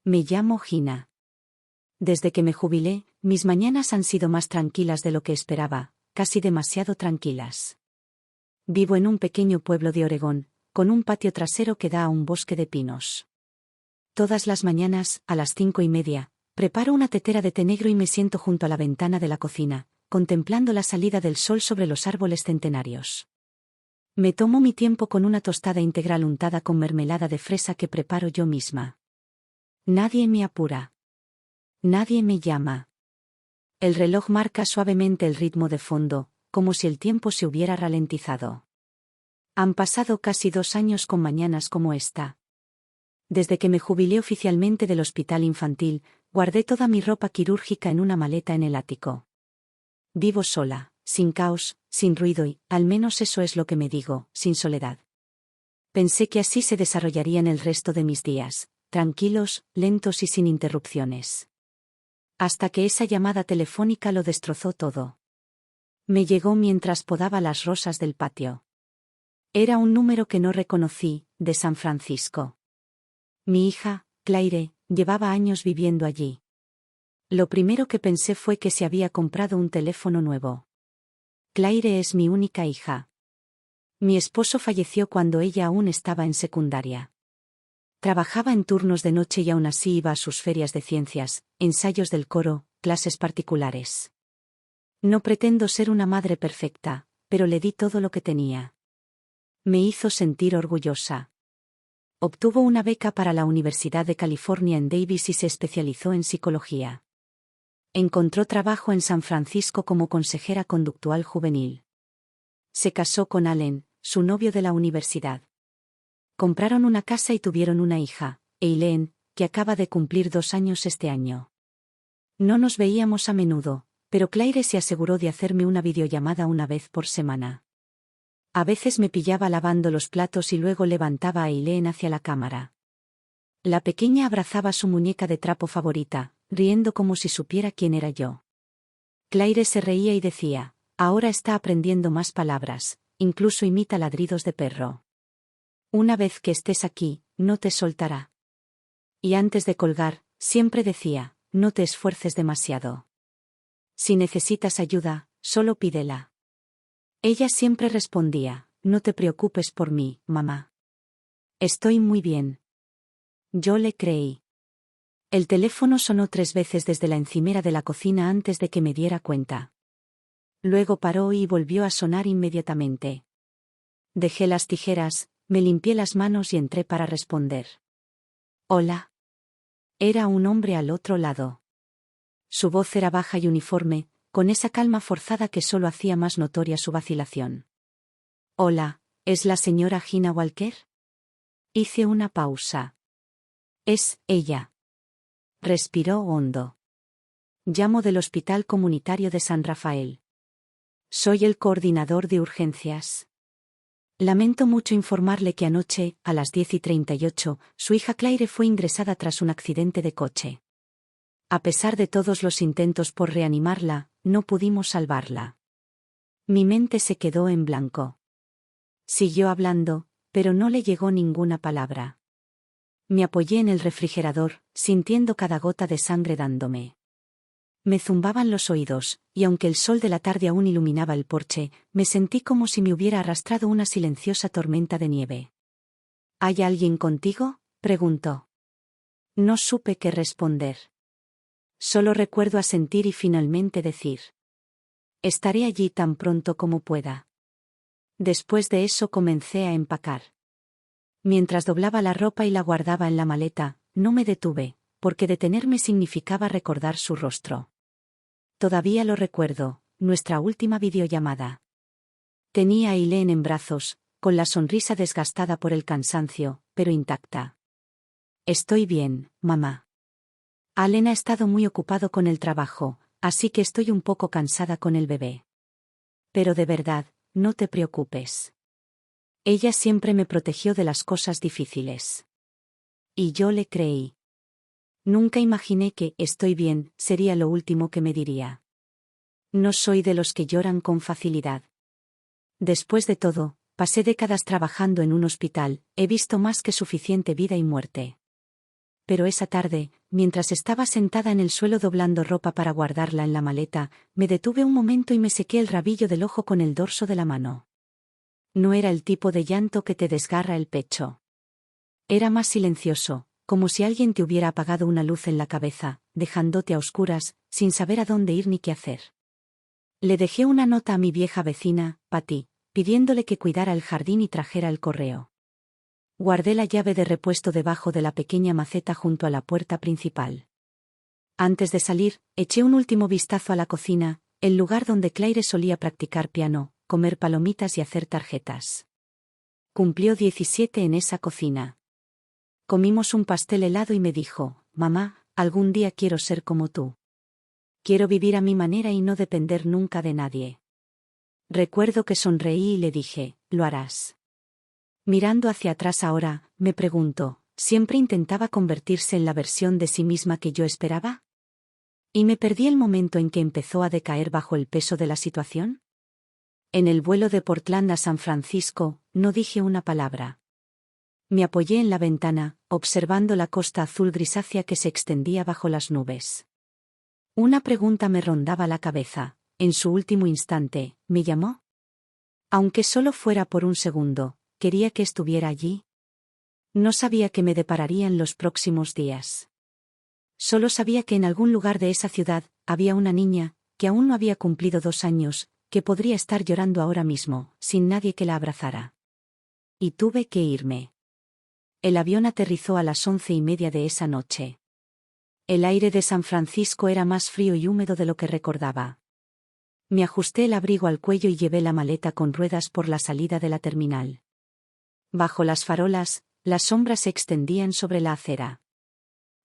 Me llamo Gina. Desde que me jubilé, mis mañanas han sido más tranquilas de lo que esperaba, casi demasiado tranquilas. Vivo en un pequeño pueblo de Oregón, con un patio trasero que da a un bosque de pinos. Todas las mañanas, a las 5:30, preparo una tetera de té negro y me siento junto a la ventana de la cocina, contemplando la salida del sol sobre los árboles centenarios. Me tomo mi tiempo con una tostada integral untada con mermelada de fresa que preparo yo misma. Nadie me apura. Nadie me llama. El reloj marca suavemente el ritmo de fondo, como si el tiempo se hubiera ralentizado. Han pasado casi 2 años con mañanas como esta. Desde que me jubilé oficialmente del hospital infantil, guardé toda mi ropa quirúrgica en una maleta en el ático. Vivo sola, sin caos, sin ruido y, al menos eso es lo que me digo, sin soledad. Pensé que así se desarrollarían el resto de mis días, tranquilos, lentos y sin interrupciones. Hasta que esa llamada telefónica lo destrozó todo. Me llegó mientras podaba las rosas del patio. Era un número que no reconocí, de San Francisco. Mi hija, Claire, llevaba años viviendo allí. Lo primero que pensé fue que se había comprado un teléfono nuevo. Claire es mi única hija. Mi esposo falleció cuando ella aún estaba en secundaria. Trabajaba en turnos de noche y aún así iba a sus ferias de ciencias, ensayos del coro, clases particulares. No pretendo ser una madre perfecta, pero le di todo lo que tenía. Me hizo sentir orgullosa. Obtuvo una beca para la Universidad de California en Davis y se especializó en psicología. Encontró trabajo en San Francisco como consejera conductual juvenil. Se casó con Allen, su novio de la universidad. Compraron una casa y tuvieron una hija, Eileen, que acaba de cumplir 2 años este año. No nos veíamos a menudo, pero Claire se aseguró de hacerme una videollamada una vez por semana. A veces me pillaba lavando los platos y luego levantaba a Eileen hacia la cámara. La pequeña abrazaba su muñeca de trapo favorita, riendo como si supiera quién era yo. Claire se reía y decía, ahora está aprendiendo más palabras, incluso imita ladridos de perro. Una vez que estés aquí, no te soltará. Y antes de colgar, siempre decía, no te esfuerces demasiado. Si necesitas ayuda, solo pídela. Ella siempre respondía, no te preocupes por mí, mamá. Estoy muy bien. Yo le creí. El teléfono sonó 3 veces desde la encimera de la cocina antes de que me diera cuenta. Luego paró y volvió a sonar inmediatamente. Dejé las tijeras, me limpié las manos y entré para responder. Hola. Era un hombre al otro lado. Su voz era baja y uniforme, con esa calma forzada que solo hacía más notoria su vacilación. Hola, ¿es la señora Gina Walker? Hice una pausa. Es ella. Respiró hondo. Llamo del Hospital Comunitario de San Rafael. Soy el coordinador de urgencias. Lamento mucho informarle que anoche, a las 10:38, su hija Claire fue ingresada tras un accidente de coche. A pesar de todos los intentos por reanimarla, no pudimos salvarla. Mi mente se quedó en blanco. Siguió hablando, pero no le llegó ninguna palabra. Me apoyé en el refrigerador, sintiendo cada gota de sangre dándome. Me zumbaban los oídos, y aunque el sol de la tarde aún iluminaba el porche, me sentí como si me hubiera arrastrado una silenciosa tormenta de nieve. ¿Hay alguien contigo?, preguntó. No supe qué responder. Solo recuerdo asentir y finalmente decir. Estaré allí tan pronto como pueda. Después de eso comencé a empacar. Mientras doblaba la ropa y la guardaba en la maleta, no me detuve, porque detenerme significaba recordar su rostro. Todavía lo recuerdo, nuestra última videollamada. Tenía a Eileen en brazos, con la sonrisa desgastada por el cansancio, pero intacta. Estoy bien, mamá. Allen ha estado muy ocupado con el trabajo, así que estoy un poco cansada con el bebé. Pero de verdad, no te preocupes. Ella siempre me protegió de las cosas difíciles. Y yo le creí. Nunca imaginé que «estoy bien» sería lo último que me diría. No soy de los que lloran con facilidad. Después de todo, pasé décadas trabajando en un hospital, he visto más que suficiente vida y muerte. pero esa tarde, mientras estaba sentada en el suelo doblando ropa para guardarla en la maleta, me detuve un momento y me sequé el rabillo del ojo con el dorso de la mano. No era el tipo de llanto que te desgarra el pecho. Era más silencioso, como si alguien te hubiera apagado una luz en la cabeza, dejándote a oscuras, sin saber a dónde ir ni qué hacer. Le dejé una nota a mi vieja vecina, Patty, pidiéndole que cuidara el jardín y trajera el correo. Guardé la llave de repuesto debajo de la pequeña maceta junto a la puerta principal. Antes de salir, eché un último vistazo a la cocina, el lugar donde Claire solía practicar piano, comer palomitas y hacer tarjetas. Cumplió 17 en esa cocina. Comimos un pastel helado y me dijo: «Mamá, algún día quiero ser como tú. Quiero vivir a mi manera y no depender nunca de nadie». Recuerdo que sonreí y le dije: «Lo harás». Mirando hacia atrás ahora, me pregunto, ¿siempre intentaba convertirse en la versión de sí misma que yo esperaba? ¿Y me perdí el momento en que empezó a decaer bajo el peso de la situación? En el vuelo de Portland a San Francisco, no dije una palabra. Me apoyé en la ventana, observando la costa azul grisácea que se extendía bajo las nubes. Una pregunta me rondaba la cabeza. En su último instante, ¿me llamó? Aunque solo fuera por un segundo, ¿quería que estuviera allí? No sabía qué me depararían los próximos días. Solo sabía que en algún lugar de esa ciudad, había una niña, que aún no había cumplido 2 años, que podría estar llorando ahora mismo, sin nadie que la abrazara. Y tuve que irme. El avión aterrizó a las 11:30 de esa noche. El aire de San Francisco era más frío y húmedo de lo que recordaba. Me ajusté el abrigo al cuello y llevé la maleta con ruedas por la salida de la terminal. Bajo las farolas, las sombras se extendían sobre la acera.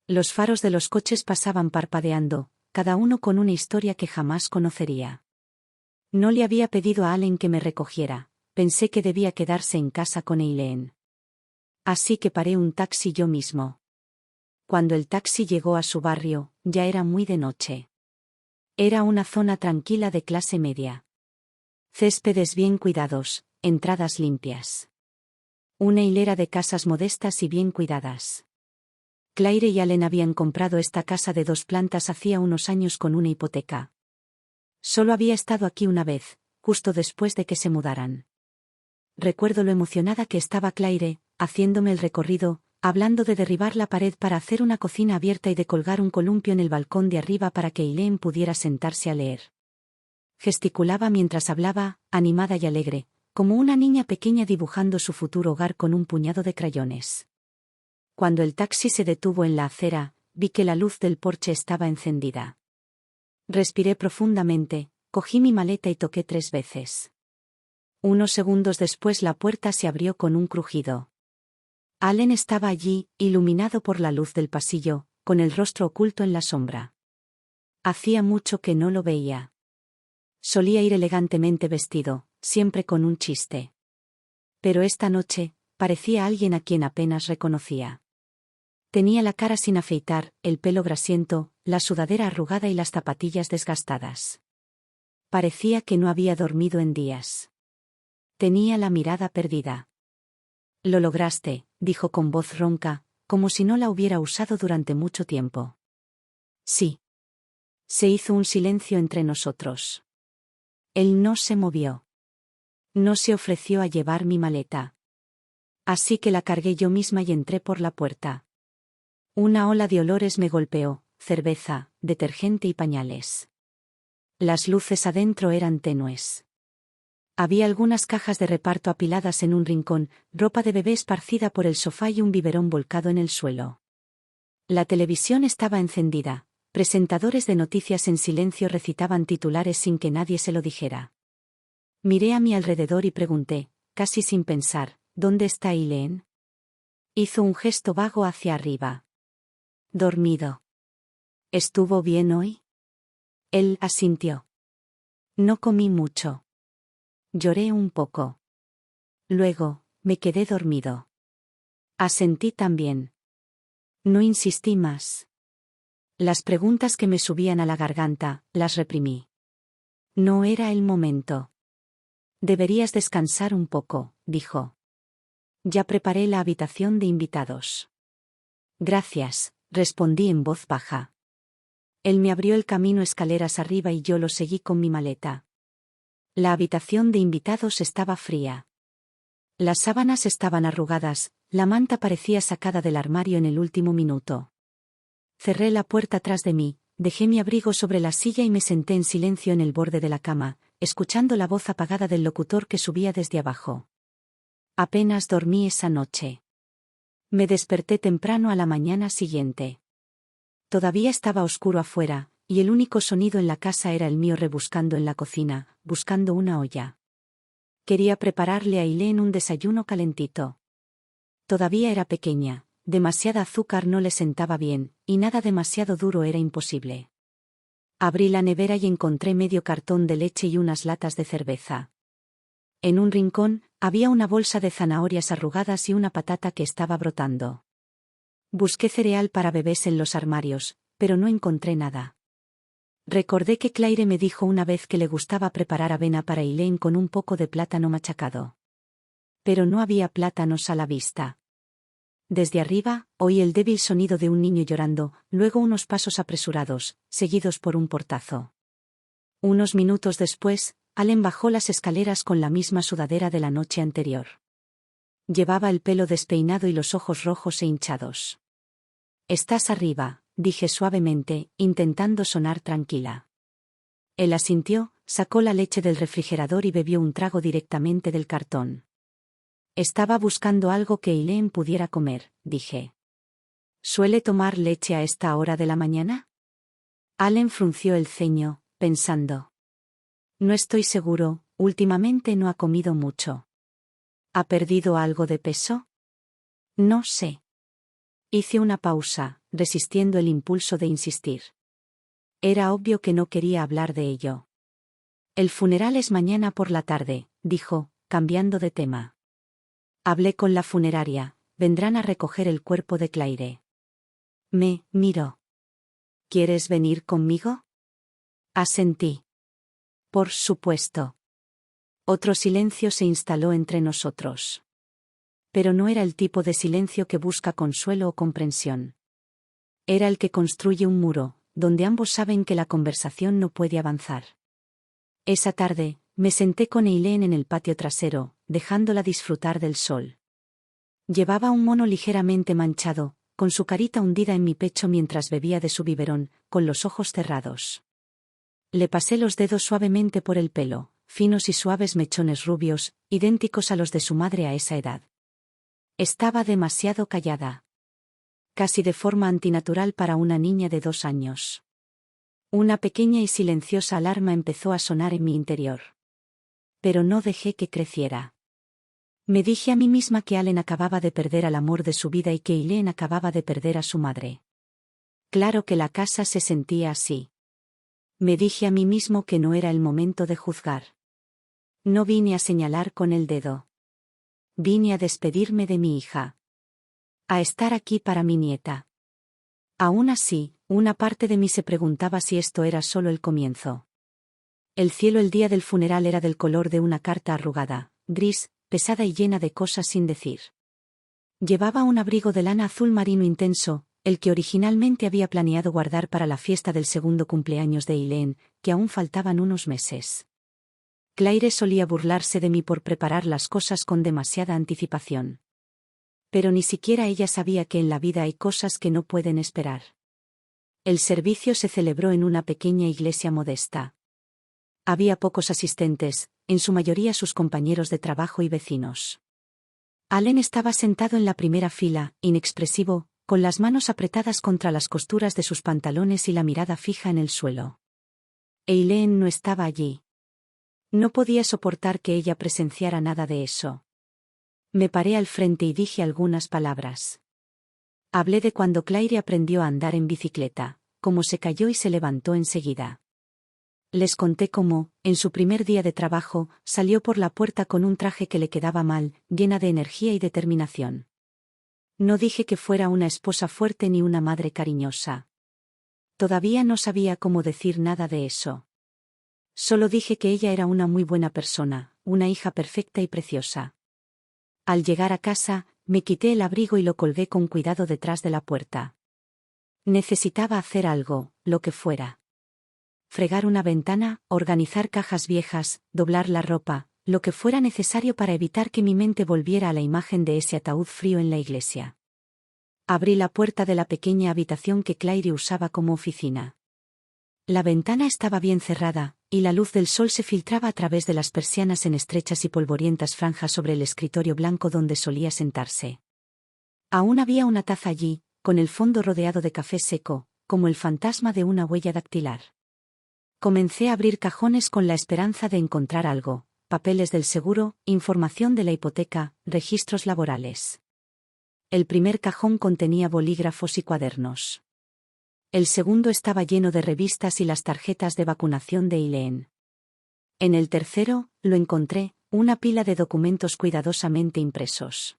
Los faros de los coches pasaban parpadeando, cada uno con una historia que jamás conocería. No le había pedido a Allen que me recogiera, pensé que debía quedarse en casa con Eileen. Así que paré un taxi yo mismo. Cuando el taxi llegó a su barrio, ya era muy de noche. Era una zona tranquila de clase media. Céspedes bien cuidados, entradas limpias. Una hilera de casas modestas y bien cuidadas. Claire y Allen habían comprado esta casa de 2 plantas hacía unos años con una hipoteca. Solo había estado aquí una vez, justo después de que se mudaran. Recuerdo lo emocionada que estaba Claire, haciéndome el recorrido, hablando de derribar la pared para hacer una cocina abierta y de colgar un columpio en el balcón de arriba para que Eileen pudiera sentarse a leer. Gesticulaba mientras hablaba, animada y alegre, como una niña pequeña dibujando su futuro hogar con un puñado de crayones. Cuando el taxi se detuvo en la acera, vi que la luz del porche estaba encendida. Respiré profundamente, cogí mi maleta y toqué 3 veces. Unos segundos después la puerta se abrió con un crujido. Allen estaba allí, iluminado por la luz del pasillo, con el rostro oculto en la sombra. Hacía mucho que no lo veía. Solía ir elegantemente vestido, siempre con un chiste. Pero esta noche, parecía alguien a quien apenas reconocía. Tenía la cara sin afeitar, el pelo grasiento, la sudadera arrugada y las zapatillas desgastadas. Parecía que no había dormido en días. Tenía la mirada perdida. «Lo lograste», dijo con voz ronca, como si no la hubiera usado durante mucho tiempo. «Sí». Se hizo un silencio entre nosotros. Él no se movió. No se ofreció a llevar mi maleta. Así que la cargué yo misma y entré por la puerta. Una ola de olores me golpeó, cerveza, detergente y pañales. Las luces adentro eran tenues. Había algunas cajas de reparto apiladas en un rincón, ropa de bebé esparcida por el sofá y un biberón volcado en el suelo. La televisión estaba encendida, presentadores de noticias en silencio recitaban titulares sin que nadie se lo dijera. Miré a mi alrededor y pregunté, casi sin pensar, ¿dónde está Eileen? Hizo un gesto vago hacia arriba. Dormido. ¿Estuvo bien hoy? Él asintió. No comí mucho. Lloré un poco. Luego, me quedé dormido. Asentí también. No insistí más. Las preguntas que me subían a la garganta, las reprimí. No era el momento. Deberías descansar un poco, dijo. Ya preparé la habitación de invitados. Gracias, respondí en voz baja. Él me abrió el camino escaleras arriba y yo lo seguí con mi maleta. La habitación de invitados estaba fría. Las sábanas estaban arrugadas, la manta parecía sacada del armario en el último minuto. Cerré la puerta tras de mí, dejé mi abrigo sobre la silla y me senté en silencio en el borde de la cama, escuchando la voz apagada del locutor que subía desde abajo. Apenas dormí esa noche. Me desperté temprano a la mañana siguiente. Todavía estaba oscuro afuera, y el único sonido en la casa era el mío rebuscando en la cocina, buscando una olla. Quería prepararle a Eileen un desayuno calentito. Todavía era pequeña, demasiada azúcar no le sentaba bien, y nada demasiado duro era imposible. Abrí la nevera y encontré medio cartón de leche y unas latas de cerveza. En un rincón, había una bolsa de zanahorias arrugadas y una patata que estaba brotando. Busqué cereal para bebés en los armarios, pero no encontré nada. Recordé que Claire me dijo una vez que le gustaba preparar avena para Eileen con un poco de plátano machacado. Pero no había plátanos a la vista. Desde arriba, oí el débil sonido de un niño llorando, luego unos pasos apresurados, seguidos por un portazo. Unos minutos después, Allen bajó las escaleras con la misma sudadera de la noche anterior. Llevaba el pelo despeinado y los ojos rojos e hinchados. «Estás arriba», dije suavemente, intentando sonar tranquila. Él asintió, sacó la leche del refrigerador y bebió un trago directamente del cartón. «Estaba buscando algo que Eileen pudiera comer», dije. «¿Suele tomar leche a esta hora de la mañana?» Allen frunció el ceño, pensando. «No estoy seguro, últimamente no ha comido mucho». «¿Ha perdido algo de peso?» «No sé». Hice una pausa, resistiendo el impulso de insistir. Era obvio que no quería hablar de ello. «El funeral es mañana por la tarde», dijo, cambiando de tema. «Hablé con la funeraria, vendrán a recoger el cuerpo de Claire». Me miró. «¿Quieres venir conmigo?» Asentí. «Por supuesto». Otro silencio se instaló entre nosotros. Pero no era el tipo de silencio que busca consuelo o comprensión. Era el que construye un muro, donde ambos saben que la conversación no puede avanzar. Esa tarde, me senté con Eileen en el patio trasero, dejándola disfrutar del sol. Llevaba un mono ligeramente manchado, con su carita hundida en mi pecho mientras bebía de su biberón, con los ojos cerrados. Le pasé los dedos suavemente por el pelo, finos y suaves mechones rubios, idénticos a los de su madre a esa edad. Estaba demasiado callada. Casi de forma antinatural para una niña de 2 años. Una pequeña y silenciosa alarma empezó a sonar en mi interior. Pero no dejé que creciera. Me dije a mí misma que Allen acababa de perder al amor de su vida y que Eileen acababa de perder a su madre. Claro que la casa se sentía así. Me dije a mí mismo que no era el momento de juzgar. No vine a señalar con el dedo. Vine a despedirme de mi hija. A estar aquí para mi nieta. Aún así, una parte de mí se preguntaba si esto era solo el comienzo. El cielo el día del funeral era del color de una carta arrugada, gris, pesada y llena de cosas sin decir. Llevaba un abrigo de lana azul marino intenso, el que originalmente había planeado guardar para la fiesta del segundo cumpleaños de Eileen, que aún faltaban unos meses. Claire solía burlarse de mí por preparar las cosas con demasiada anticipación. Pero ni siquiera ella sabía que en la vida hay cosas que no pueden esperar. El servicio se celebró en una pequeña iglesia modesta. Había pocos asistentes, en su mayoría sus compañeros de trabajo y vecinos. Allen estaba sentado en la primera fila, inexpresivo, con las manos apretadas contra las costuras de sus pantalones y la mirada fija en el suelo. Eileen no estaba allí. No podía soportar que ella presenciara nada de eso. Me paré al frente y dije algunas palabras. Hablé de cuando Claire aprendió a andar en bicicleta, cómo se cayó y se levantó enseguida. Les conté cómo, en su primer día de trabajo, salió por la puerta con un traje que le quedaba mal, llena de energía y determinación. No dije que fuera una esposa fuerte ni una madre cariñosa. Todavía no sabía cómo decir nada de eso. Solo dije que ella era una muy buena persona, una hija perfecta y preciosa. Al llegar a casa, me quité el abrigo y lo colgué con cuidado detrás de la puerta. Necesitaba hacer algo, lo que fuera. Fregar una ventana, organizar cajas viejas, doblar la ropa, lo que fuera necesario para evitar que mi mente volviera a la imagen de ese ataúd frío en la iglesia. Abrí la puerta de la pequeña habitación que Claire usaba como oficina. La ventana estaba bien cerrada, y la luz del sol se filtraba a través de las persianas en estrechas y polvorientas franjas sobre el escritorio blanco donde solía sentarse. Aún había una taza allí, con el fondo rodeado de café seco, como el fantasma de una huella dactilar. Comencé a abrir cajones con la esperanza de encontrar algo: papeles del seguro, información de la hipoteca, registros laborales. El primer cajón contenía bolígrafos y cuadernos. El segundo estaba lleno de revistas y las tarjetas de vacunación de Eileen. En el tercero, lo encontré, una pila de documentos cuidadosamente impresos.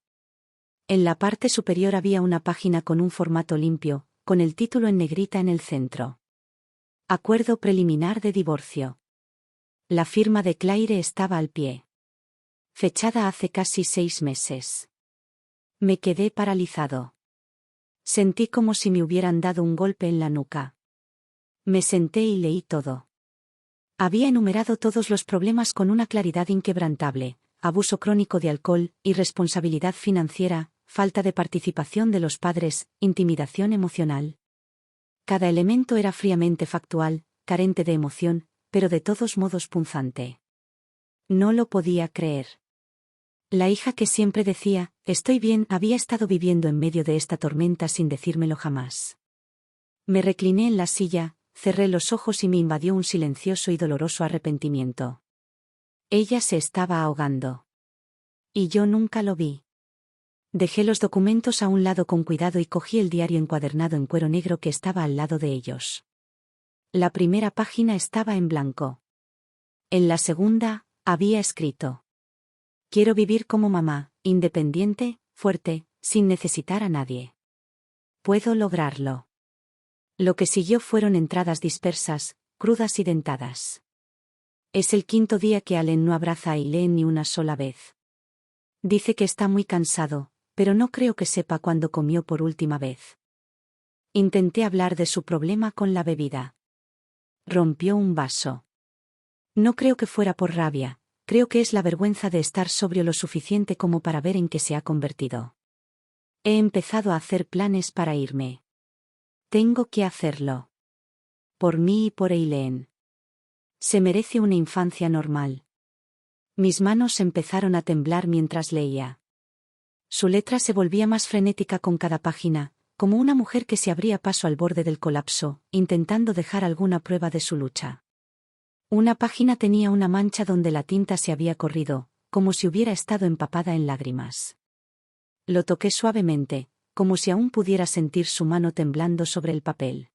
En la parte superior había una página con un formato limpio, con el título en negrita en el centro. Acuerdo preliminar de divorcio. La firma de Claire estaba al pie. Fechada hace casi 6 meses. Me quedé paralizado. Sentí como si me hubieran dado un golpe en la nuca. Me senté y leí todo. Había enumerado todos los problemas con una claridad inquebrantable: abuso crónico de alcohol, irresponsabilidad financiera, falta de participación de los padres, intimidación emocional. Cada elemento era fríamente factual, carente de emoción, pero de todos modos punzante. No lo podía creer. La hija que siempre decía, estoy bien, había estado viviendo en medio de esta tormenta sin decírmelo jamás. Me recliné en la silla, cerré los ojos y me invadió un silencioso y doloroso arrepentimiento. Ella se estaba ahogando. Y yo nunca lo vi. Dejé los documentos a un lado con cuidado y cogí el diario encuadernado en cuero negro que estaba al lado de ellos. La primera página estaba en blanco. En la segunda, había escrito: quiero vivir como mamá, independiente, fuerte, sin necesitar a nadie. Puedo lograrlo. Lo que siguió fueron entradas dispersas, crudas y dentadas. Es el 5.º día que Allen no abraza a Eileen ni una sola vez. Dice que está muy cansado, pero no creo que sepa cuándo comió por última vez. Intenté hablar de su problema con la bebida. Rompió un vaso. No creo que fuera por rabia, creo que es la vergüenza de estar sobrio lo suficiente como para ver en qué se ha convertido. He empezado a hacer planes para irme. Tengo que hacerlo. Por mí y por Eileen. Se merece una infancia normal. Mis manos empezaron a temblar mientras leía. Su letra se volvía más frenética con cada página, como una mujer que se abría paso al borde del colapso, intentando dejar alguna prueba de su lucha. Una página tenía una mancha donde la tinta se había corrido, como si hubiera estado empapada en lágrimas. Lo toqué suavemente, como si aún pudiera sentir su mano temblando sobre el papel.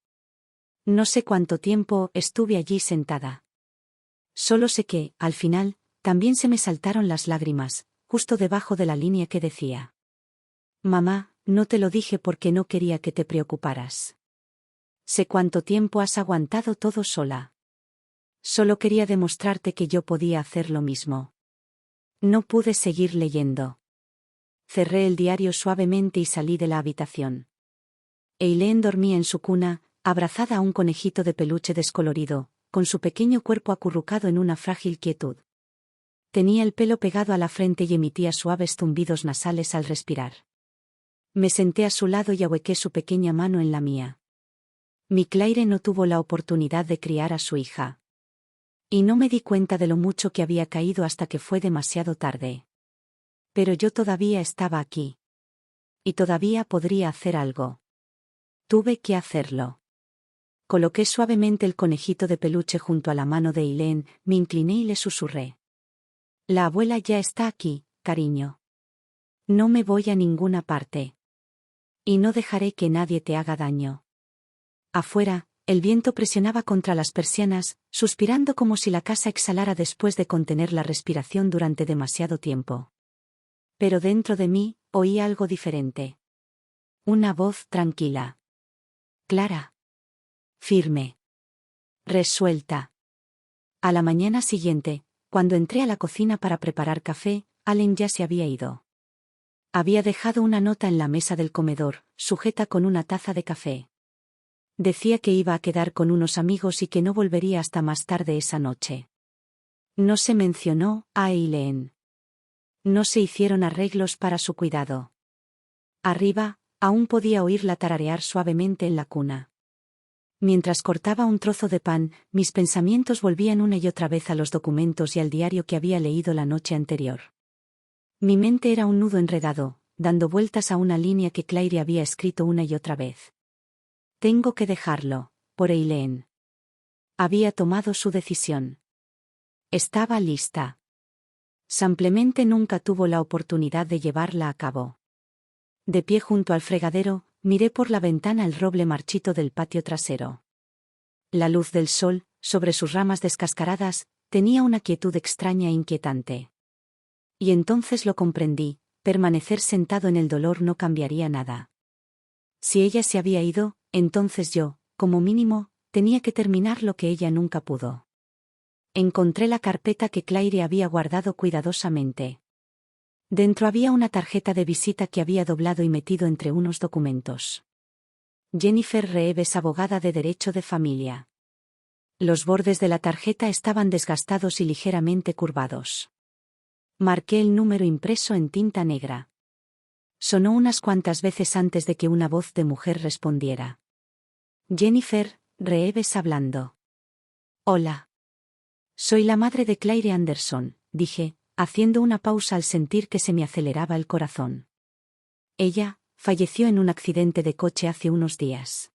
No sé cuánto tiempo estuve allí sentada. Solo sé que, al final, también se me saltaron las lágrimas, justo debajo de la línea que decía: mamá, no te lo dije porque no quería que te preocuparas. Sé cuánto tiempo has aguantado todo sola. Solo quería demostrarte que yo podía hacer lo mismo. No pude seguir leyendo. Cerré el diario suavemente y salí de la habitación. Eileen dormía en su cuna, abrazada a un conejito de peluche descolorido, con su pequeño cuerpo acurrucado en una frágil quietud. Tenía el pelo pegado a la frente y emitía suaves zumbidos nasales al respirar. Me senté a su lado y ahuequé su pequeña mano en la mía. Mi Claire no tuvo la oportunidad de criar a su hija. Y no me di cuenta de lo mucho que había caído hasta que fue demasiado tarde. Pero yo todavía estaba aquí. Y todavía podría hacer algo. Tuve que hacerlo. Coloqué suavemente el conejito de peluche junto a la mano de Eileen, me incliné y le susurré: la abuela ya está aquí, cariño. No me voy a ninguna parte. Y no dejaré que nadie te haga daño. Afuera, el viento presionaba contra las persianas, suspirando como si la casa exhalara después de contener la respiración durante demasiado tiempo. Pero dentro de mí, oí algo diferente. Una voz tranquila. Clara. Firme. Resuelta. A la mañana siguiente, cuando entré a la cocina para preparar café, Allen ya se había ido. Había dejado una nota en la mesa del comedor, sujeta con una taza de café. Decía que iba a quedar con unos amigos y que no volvería hasta más tarde esa noche. No se mencionó a Eileen. No se hicieron arreglos para su cuidado. Arriba, aún podía oírla tararear suavemente en la cuna. Mientras cortaba un trozo de pan, mis pensamientos volvían una y otra vez a los documentos y al diario que había leído la noche anterior. Mi mente era un nudo enredado, dando vueltas a una línea que Claire había escrito una y otra vez. Tengo que dejarlo, por Eileen. Había tomado su decisión. Estaba lista. Simplemente nunca tuvo la oportunidad de llevarla a cabo. De pie junto al fregadero, miré por la ventana el roble marchito del patio trasero. La luz del sol, sobre sus ramas descascaradas, tenía una quietud extraña e inquietante. Y entonces lo comprendí, permanecer sentado en el dolor no cambiaría nada. Si ella se había ido, entonces yo, como mínimo, tenía que terminar lo que ella nunca pudo. Encontré la carpeta que Claire había guardado cuidadosamente. Dentro había una tarjeta de visita que había doblado y metido entre unos documentos. Jennifer Reeves, abogada de derecho de familia. Los bordes de la tarjeta estaban desgastados y ligeramente curvados. Marqué el número impreso en tinta negra. Sonó unas cuantas veces antes de que una voz de mujer respondiera. Jennifer Reeves hablando. Hola. Soy la madre de Claire Anderson, dije, haciendo una pausa al sentir que se me aceleraba el corazón. Ella falleció en un accidente de coche hace unos días.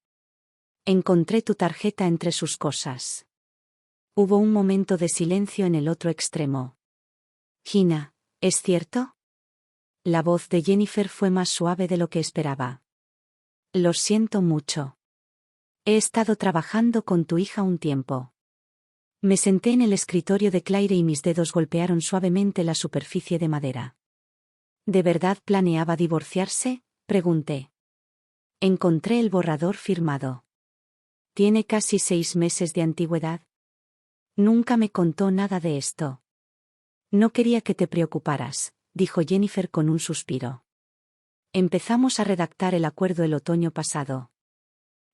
Encontré tu tarjeta entre sus cosas. Hubo un momento de silencio en el otro extremo. Gina, ¿es cierto? La voz de Jennifer fue más suave de lo que esperaba. Lo siento mucho. He estado trabajando con tu hija un tiempo. Me senté en el escritorio de Claire y mis dedos golpearon suavemente la superficie de madera. ¿De verdad planeaba divorciarse?, pregunté. Encontré el borrador firmado. Tiene casi 6 meses de antigüedad. Nunca me contó nada de esto. No quería que te preocuparas, dijo Jennifer con un suspiro. Empezamos a redactar el acuerdo el otoño pasado.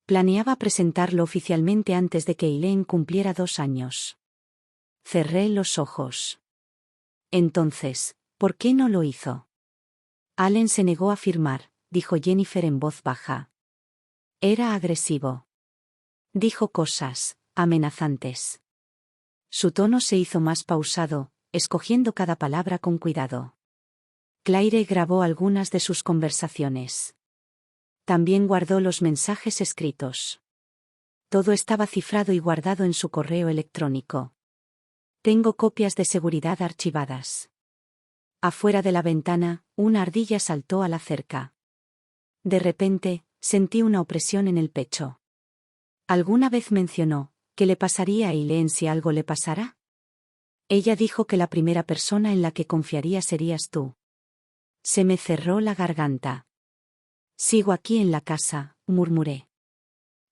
Planeaba presentarlo oficialmente antes de que Eileen cumpliera 2 años. Cerré los ojos. Entonces, ¿por qué no lo hizo? Allen se negó a firmar, dijo Jennifer en voz baja. Era agresivo. Dijo cosas amenazantes. Su tono se hizo más pausado, escogiendo cada palabra con cuidado. Claire grabó algunas de sus conversaciones. También guardó los mensajes escritos. Todo estaba cifrado y guardado en su correo electrónico. Tengo copias de seguridad archivadas. Afuera de la ventana, una ardilla saltó a la cerca. De repente, sentí una opresión en el pecho. ¿Alguna vez mencionó qué le pasaría a Eileen si algo le pasara? Ella dijo que la primera persona en la que confiaría serías tú. Se me cerró la garganta. Sigo aquí en la casa, murmuré.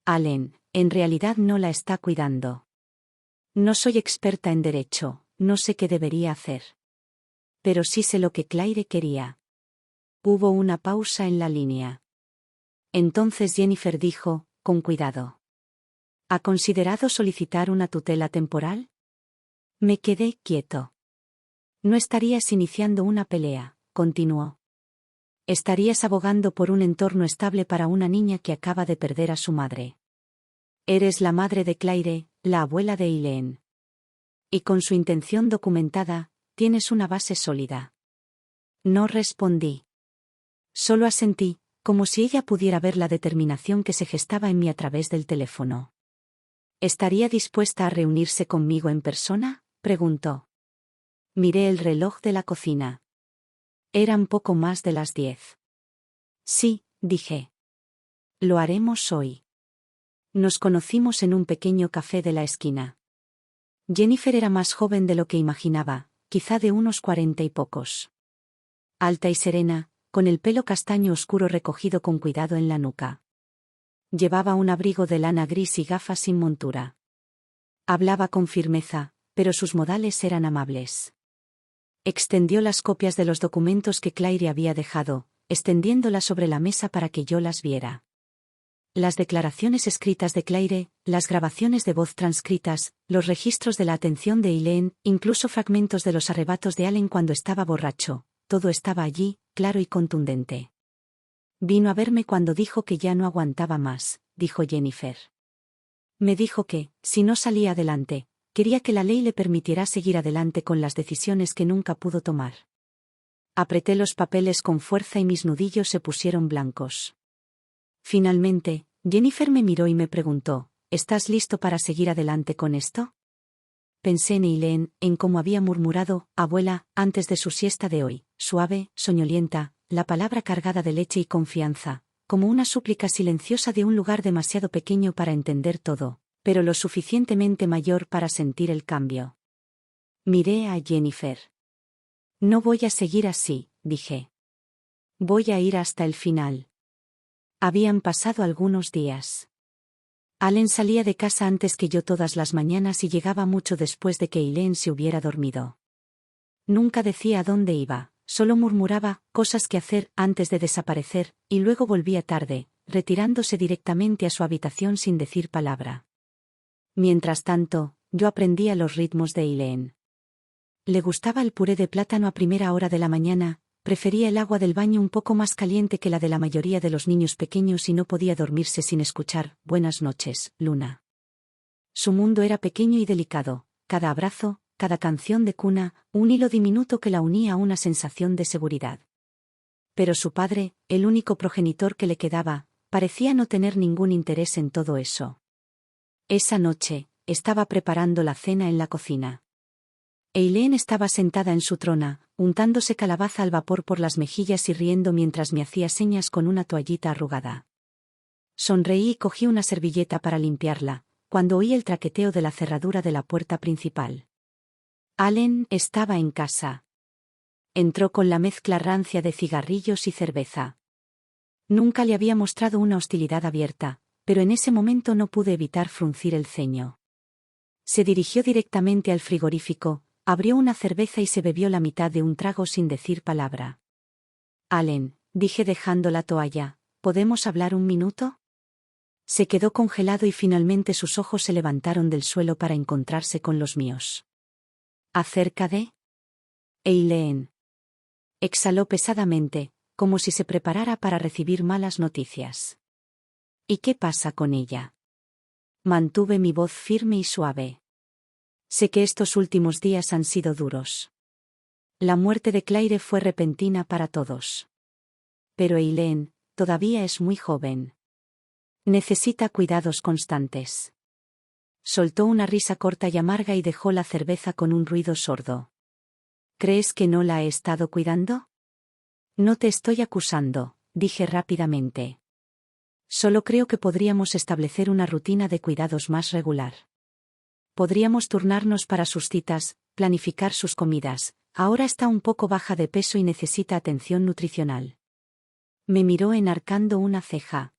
Allen, en realidad no la está cuidando. No soy experta en derecho, no sé qué debería hacer. Pero sí sé lo que Claire quería. Hubo una pausa en la línea. Entonces Jennifer dijo, con cuidado. ¿Ha considerado solicitar una tutela temporal? Me quedé quieto. No estarías iniciando una pelea, continuó. Estarías abogando por un entorno estable para una niña que acaba de perder a su madre. Eres la madre de Claire, la abuela de Eileen. Y con su intención documentada, tienes una base sólida. No respondí. Solo asentí, como si ella pudiera ver la determinación que se gestaba en mí a través del teléfono. ¿Estaría dispuesta a reunirse conmigo en persona?, preguntó. Miré el reloj de la cocina. Eran poco más de las 10. Sí, dije. Lo haremos hoy. Nos conocimos en un pequeño café de la esquina. Jennifer era más joven de lo que imaginaba, quizá de unos 40 y pocos. Alta y serena, con el pelo castaño oscuro recogido con cuidado en la nuca. Llevaba un abrigo de lana gris y gafas sin montura. Hablaba con firmeza, pero sus modales eran amables. Extendió las copias de los documentos que Claire había dejado, extendiéndolas sobre la mesa para que yo las viera. Las declaraciones escritas de Claire, las grabaciones de voz transcritas, los registros de la atención de Eileen, incluso fragmentos de los arrebatos de Allen cuando estaba borracho, todo estaba allí, claro y contundente. Vino a verme cuando dijo que ya no aguantaba más, dijo Jennifer. Me dijo que, si no salía adelante, quería que la ley le permitiera seguir adelante con las decisiones que nunca pudo tomar. Apreté los papeles con fuerza y mis nudillos se pusieron blancos. Finalmente, Jennifer me miró y me preguntó, ¿estás listo para seguir adelante con esto? Pensé en Eileen, en cómo había murmurado, abuela, antes de su siesta de hoy, suave, soñolienta, la palabra cargada de leche y confianza, como una súplica silenciosa de un lugar demasiado pequeño para entender todo, pero lo suficientemente mayor para sentir el cambio. Miré a Jennifer. No voy a seguir así, dije. Voy a ir hasta el final. Habían pasado algunos días. Allen salía de casa antes que yo todas las mañanas y llegaba mucho después de que Eileen se hubiera dormido. Nunca decía a dónde iba, solo murmuraba cosas que hacer antes de desaparecer, y luego volvía tarde, retirándose directamente a su habitación sin decir palabra. Mientras tanto, yo aprendía los ritmos de Eileen. Le gustaba el puré de plátano a primera hora de la mañana. Prefería el agua del baño un poco más caliente que la de la mayoría de los niños pequeños y no podía dormirse sin escuchar «Buenas noches, Luna». Su mundo era pequeño y delicado, cada abrazo, cada canción de cuna, un hilo diminuto que la unía a una sensación de seguridad. Pero su padre, el único progenitor que le quedaba, parecía no tener ningún interés en todo eso. Esa noche, estaba preparando la cena en la cocina. Eileen estaba sentada en su trona, untándose calabaza al vapor por las mejillas y riendo mientras me hacía señas con una toallita arrugada. Sonreí y cogí una servilleta para limpiarla, cuando oí el traqueteo de la cerradura de la puerta principal. Allen estaba en casa. Entró con la mezcla rancia de cigarrillos y cerveza. Nunca le había mostrado una hostilidad abierta, pero en ese momento no pude evitar fruncir el ceño. Se dirigió directamente al frigorífico, abrió una cerveza y se bebió la mitad de un trago sin decir palabra. Allen, dije dejando la toalla, ¿podemos hablar un minuto? Se quedó congelado y finalmente sus ojos se levantaron del suelo para encontrarse con los míos. ¿Acerca de? Eileen. Exhaló pesadamente, como si se preparara para recibir malas noticias. ¿Y qué pasa con ella? Mantuve mi voz firme y suave. Sé que estos últimos días han sido duros. La muerte de Claire fue repentina para todos. Pero Eileen, todavía es muy joven. Necesita cuidados constantes. Soltó una risa corta y amarga y dejó la cerveza con un ruido sordo. ¿Crees que no la he estado cuidando? No te estoy acusando, dije rápidamente. Solo creo que podríamos establecer una rutina de cuidados más regular. Podríamos turnarnos para sus citas, planificar sus comidas. Ahora está un poco baja de peso y necesita atención nutricional. Me miró enarcando una ceja.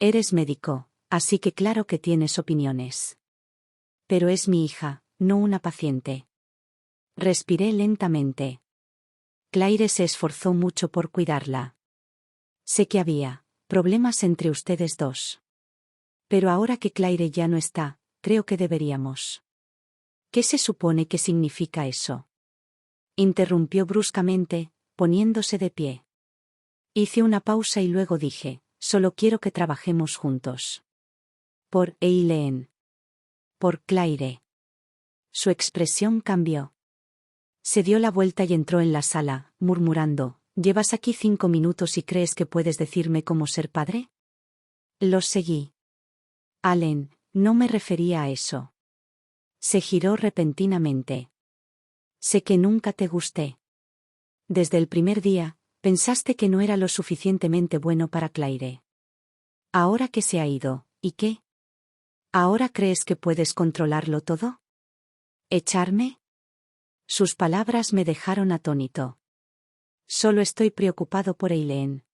Eres médico, así que claro que tienes opiniones. Pero es mi hija, no una paciente. Respiré lentamente. Claire se esforzó mucho por cuidarla. Sé que había problemas entre ustedes dos. Pero ahora que Claire ya no está, creo que deberíamos. ¿Qué se supone que significa eso? Interrumpió bruscamente, poniéndose de pie. Hice una pausa y luego dije, solo quiero que trabajemos juntos. Por Eileen. Por Claire. Su expresión cambió. Se dio la vuelta y entró en la sala, murmurando, ¿llevas aquí 5 minutos y crees que puedes decirme cómo ser padre? Los seguí. Allen, no me refería a eso. Se giró repentinamente. Sé que nunca te gusté. Desde el primer día, pensaste que no era lo suficientemente bueno para Claire. Ahora que se ha ido, ¿y qué? ¿Ahora crees que puedes controlarlo todo? ¿Echarme? Sus palabras me dejaron atónito. Solo estoy preocupado por Eileen.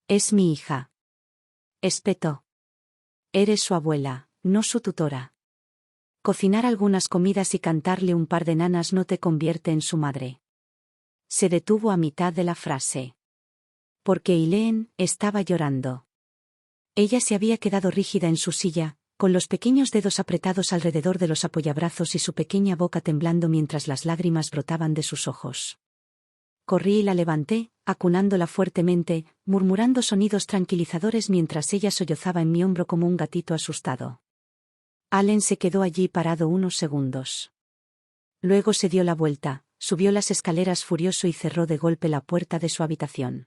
Es mi hija. Espetó. Eres su abuela, no su tutora. Cocinar algunas comidas y cantarle un par de nanas no te convierte en su madre. Se detuvo a mitad de la frase. Porque Eileen estaba llorando. Ella se había quedado rígida en su silla, con los pequeños dedos apretados alrededor de los apoyabrazos y su pequeña boca temblando mientras las lágrimas brotaban de sus ojos. Corrí y la levanté, acunándola fuertemente, murmurando sonidos tranquilizadores mientras ella sollozaba en mi hombro como un gatito asustado. Allen se quedó allí parado unos segundos. Luego se dio la vuelta, subió las escaleras furioso y cerró de golpe la puerta de su habitación.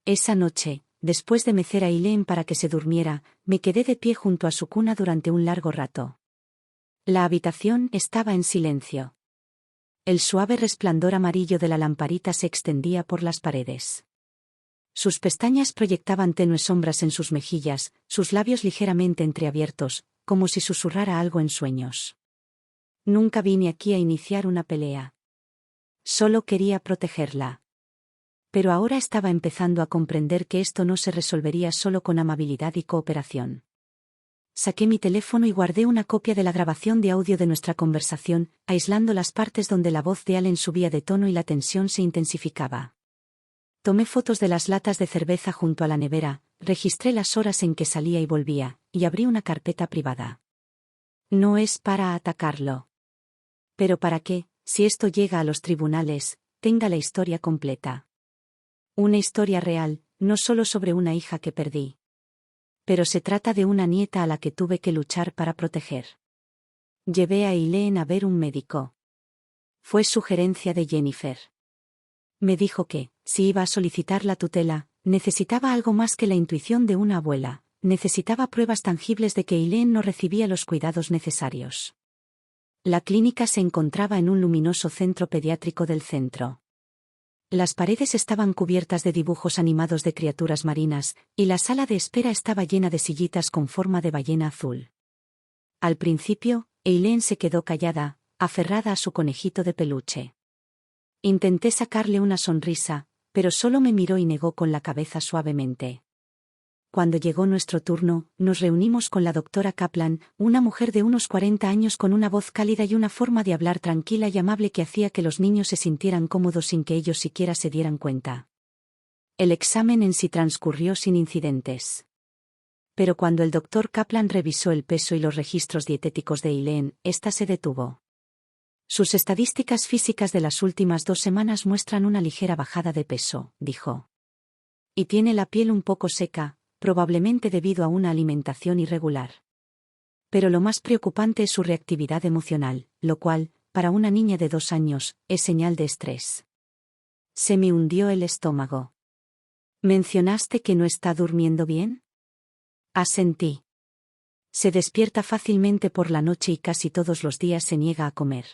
Esa noche, después de mecer a Eileen para que se durmiera, me quedé de pie junto a su cuna durante un largo rato. La habitación estaba en silencio. El suave resplandor amarillo de la lamparita se extendía por las paredes. Sus pestañas proyectaban tenues sombras en sus mejillas, sus labios ligeramente entreabiertos, como si susurrara algo en sueños. Nunca vine aquí a iniciar una pelea. Solo quería protegerla. Pero ahora estaba empezando a comprender que esto no se resolvería solo con amabilidad y cooperación. Saqué mi teléfono y guardé una copia de la grabación de audio de nuestra conversación, aislando las partes donde la voz de Allen subía de tono y la tensión se intensificaba. Tomé fotos de las latas de cerveza junto a la nevera, registré las horas en que salía y volvía, y abrí una carpeta privada. No es para atacarlo. Pero para que, si esto llega a los tribunales, tenga la historia completa. Una historia real, no solo sobre una hija que perdí. Pero se trata de una nieta a la que tuve que luchar para proteger. Llevé a Eileen a ver un médico. Fue sugerencia de Jennifer. Me dijo que, si iba a solicitar la tutela, necesitaba algo más que la intuición de una abuela, necesitaba pruebas tangibles de que Eileen no recibía los cuidados necesarios. La clínica se encontraba en un luminoso centro pediátrico del centro. Las paredes estaban cubiertas de dibujos animados de criaturas marinas, y la sala de espera estaba llena de sillitas con forma de ballena azul. Al principio, Eileen se quedó callada, aferrada a su conejito de peluche. Intenté sacarle una sonrisa, pero solo me miró y negó con la cabeza suavemente. Cuando llegó nuestro turno, nos reunimos con la doctora Kaplan, una mujer de unos 40 años con una voz cálida y una forma de hablar tranquila y amable que hacía que los niños se sintieran cómodos sin que ellos siquiera se dieran cuenta. El examen en sí transcurrió sin incidentes. Pero cuando el doctor Kaplan revisó el peso y los registros dietéticos de Eileen, ésta se detuvo. Sus estadísticas físicas de las últimas 2 semanas muestran una ligera bajada de peso, dijo. Y tiene la piel un poco seca, probablemente debido a una alimentación irregular. Pero lo más preocupante es su reactividad emocional, lo cual, para una niña de 2 años, es señal de estrés. Se me hundió el estómago. ¿Mencionaste que no está durmiendo bien? Asentí. Se despierta fácilmente por la noche y casi todos los días se niega a comer.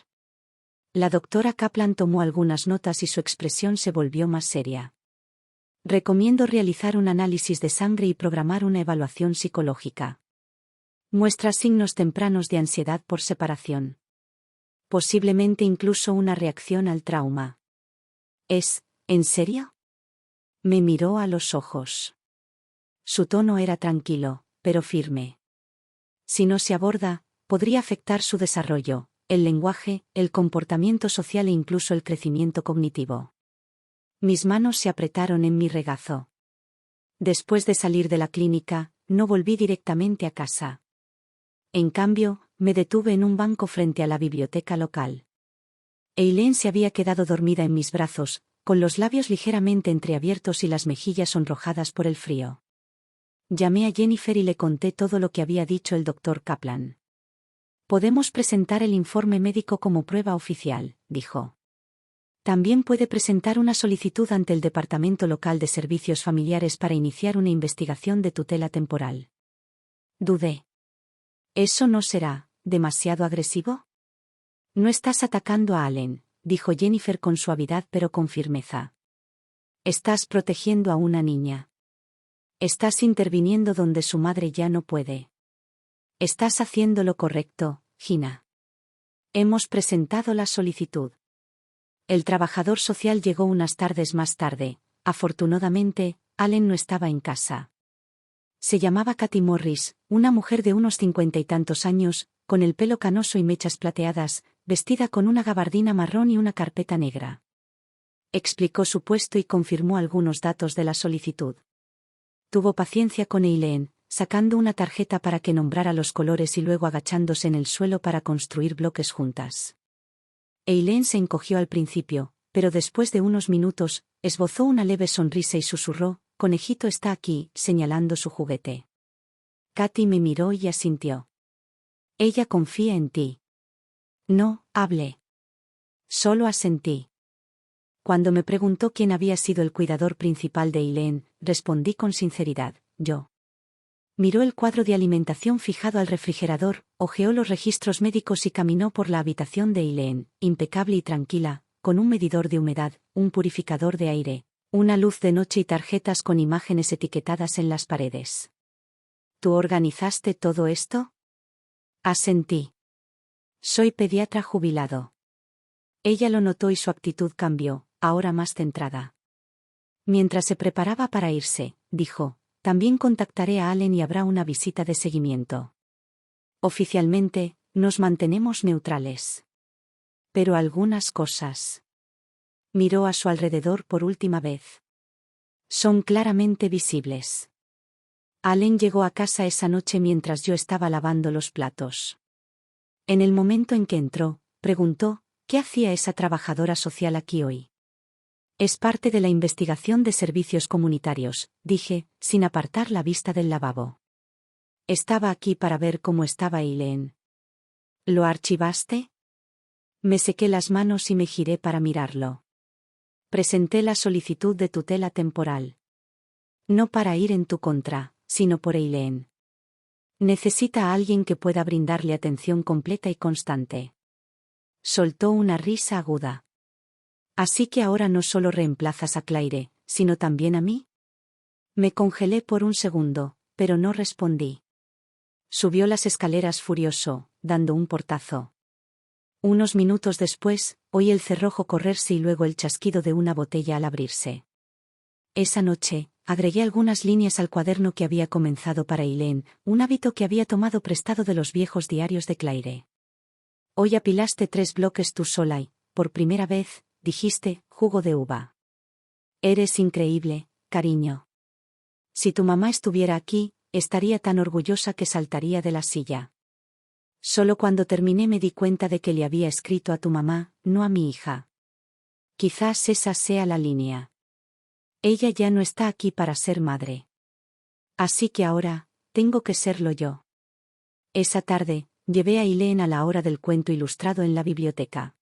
La doctora Kaplan tomó algunas notas y su expresión se volvió más seria. Recomiendo realizar un análisis de sangre y programar una evaluación psicológica. Muestra signos tempranos de ansiedad por separación. Posiblemente incluso una reacción al trauma. ¿En serio? Me miró a los ojos. Su tono era tranquilo, pero firme. Si no se aborda, podría afectar su desarrollo, el lenguaje, el comportamiento social e incluso el crecimiento cognitivo. Mis manos se apretaron en mi regazo. Después de salir de la clínica, no volví directamente a casa. En cambio, me detuve en un banco frente a la biblioteca local. Eileen se había quedado dormida en mis brazos, con los labios ligeramente entreabiertos y las mejillas sonrojadas por el frío. Llamé a Jennifer y le conté todo lo que había dicho el doctor Kaplan. Podemos presentar el informe médico como prueba oficial, dijo. También puede presentar una solicitud ante el Departamento Local de Servicios Familiares para iniciar una investigación de tutela temporal. Dudé. ¿Eso no será demasiado agresivo? No estás atacando a Allen, dijo Jennifer con suavidad pero con firmeza. Estás protegiendo a una niña. Estás interviniendo donde su madre ya no puede. Estás haciendo lo correcto, Gina. Hemos presentado la solicitud. El trabajador social llegó unas tardes más tarde. Afortunadamente, Allen no estaba en casa. Se llamaba Katy Morris, una mujer de unos 50 y tantos años, con el pelo canoso y mechas plateadas, vestida con una gabardina marrón y una carpeta negra. Explicó su puesto y confirmó algunos datos de la solicitud. Tuvo paciencia con Eileen, sacando una tarjeta para que nombrara los colores y luego agachándose en el suelo para construir bloques juntas. Eileen se encogió al principio, pero después de unos minutos, esbozó una leve sonrisa y susurró: «Conejito está aquí», señalando su juguete. Katy me miró y asintió. «Ella confía en ti». No hablé. Solo asentí. Cuando me preguntó quién había sido el cuidador principal de Eileen, respondí con sinceridad: yo. Miró el cuadro de alimentación fijado al refrigerador, hojeó los registros médicos y caminó por la habitación de Eileen, impecable y tranquila, con un medidor de humedad, un purificador de aire, una luz de noche y tarjetas con imágenes etiquetadas en las paredes. ¿Tú organizaste todo esto? Asentí. Soy pediatra jubilado. Ella lo notó y su actitud cambió, ahora más centrada. Mientras se preparaba para irse, dijo: «También contactaré a Allen y habrá una visita de seguimiento. Oficialmente, nos mantenemos neutrales. Pero algunas cosas». Miró a su alrededor por última vez. «Son claramente visibles». Allen llegó a casa esa noche mientras yo estaba lavando los platos. En el momento en que entró, preguntó: «¿Qué hacía esa trabajadora social aquí hoy?». «Es parte de la investigación de servicios comunitarios», dije, sin apartar la vista del lavabo. «Estaba aquí para ver cómo estaba Eileen». «¿Lo archivaste?». Me sequé las manos y me giré para mirarlo. «Presenté la solicitud de tutela temporal. No para ir en tu contra, sino por Eileen. Necesita a alguien que pueda brindarle atención completa y constante». Soltó una risa aguda. «¿Así que ahora no solo reemplazas a Claire, sino también a mí?». Me congelé por un segundo, pero no respondí. Subió las escaleras furioso, dando un portazo. Unos minutos después, oí el cerrojo correrse y luego el chasquido de una botella al abrirse. Esa noche, agregué algunas líneas al cuaderno que había comenzado para Eileen, un hábito que había tomado prestado de los viejos diarios de Claire. «Hoy apilaste 3 bloques tú sola y, por primera vez, dijiste, jugo de uva. Eres increíble, cariño. Si tu mamá estuviera aquí, estaría tan orgullosa que saltaría de la silla». Solo cuando terminé me di cuenta de que le había escrito a tu mamá, no a mi hija. Quizás esa sea la línea. Ella ya no está aquí para ser madre. Así que ahora, tengo que serlo yo. Esa tarde, llevé a Eileen a la hora del cuento ilustrado en la biblioteca.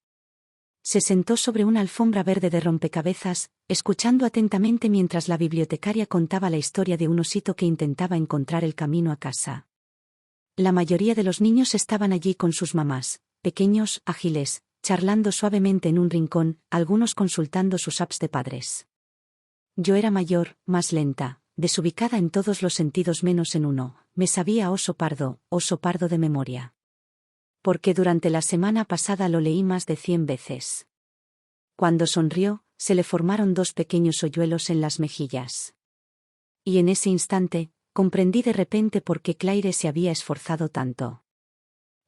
Se sentó sobre una alfombra verde de rompecabezas, escuchando atentamente mientras la bibliotecaria contaba la historia de un osito que intentaba encontrar el camino a casa. La mayoría de los niños estaban allí con sus mamás, pequeños, ágiles, charlando suavemente en un rincón, algunos consultando sus apps de padres. Yo era mayor, más lenta, desubicada en todos los sentidos menos en uno, me sabía a oso pardo de memoria. Porque durante la semana pasada lo leí más de 100 veces. Cuando sonrió, se le formaron 2 pequeños hoyuelos en las mejillas. Y en ese instante, comprendí de repente por qué Claire se había esforzado tanto.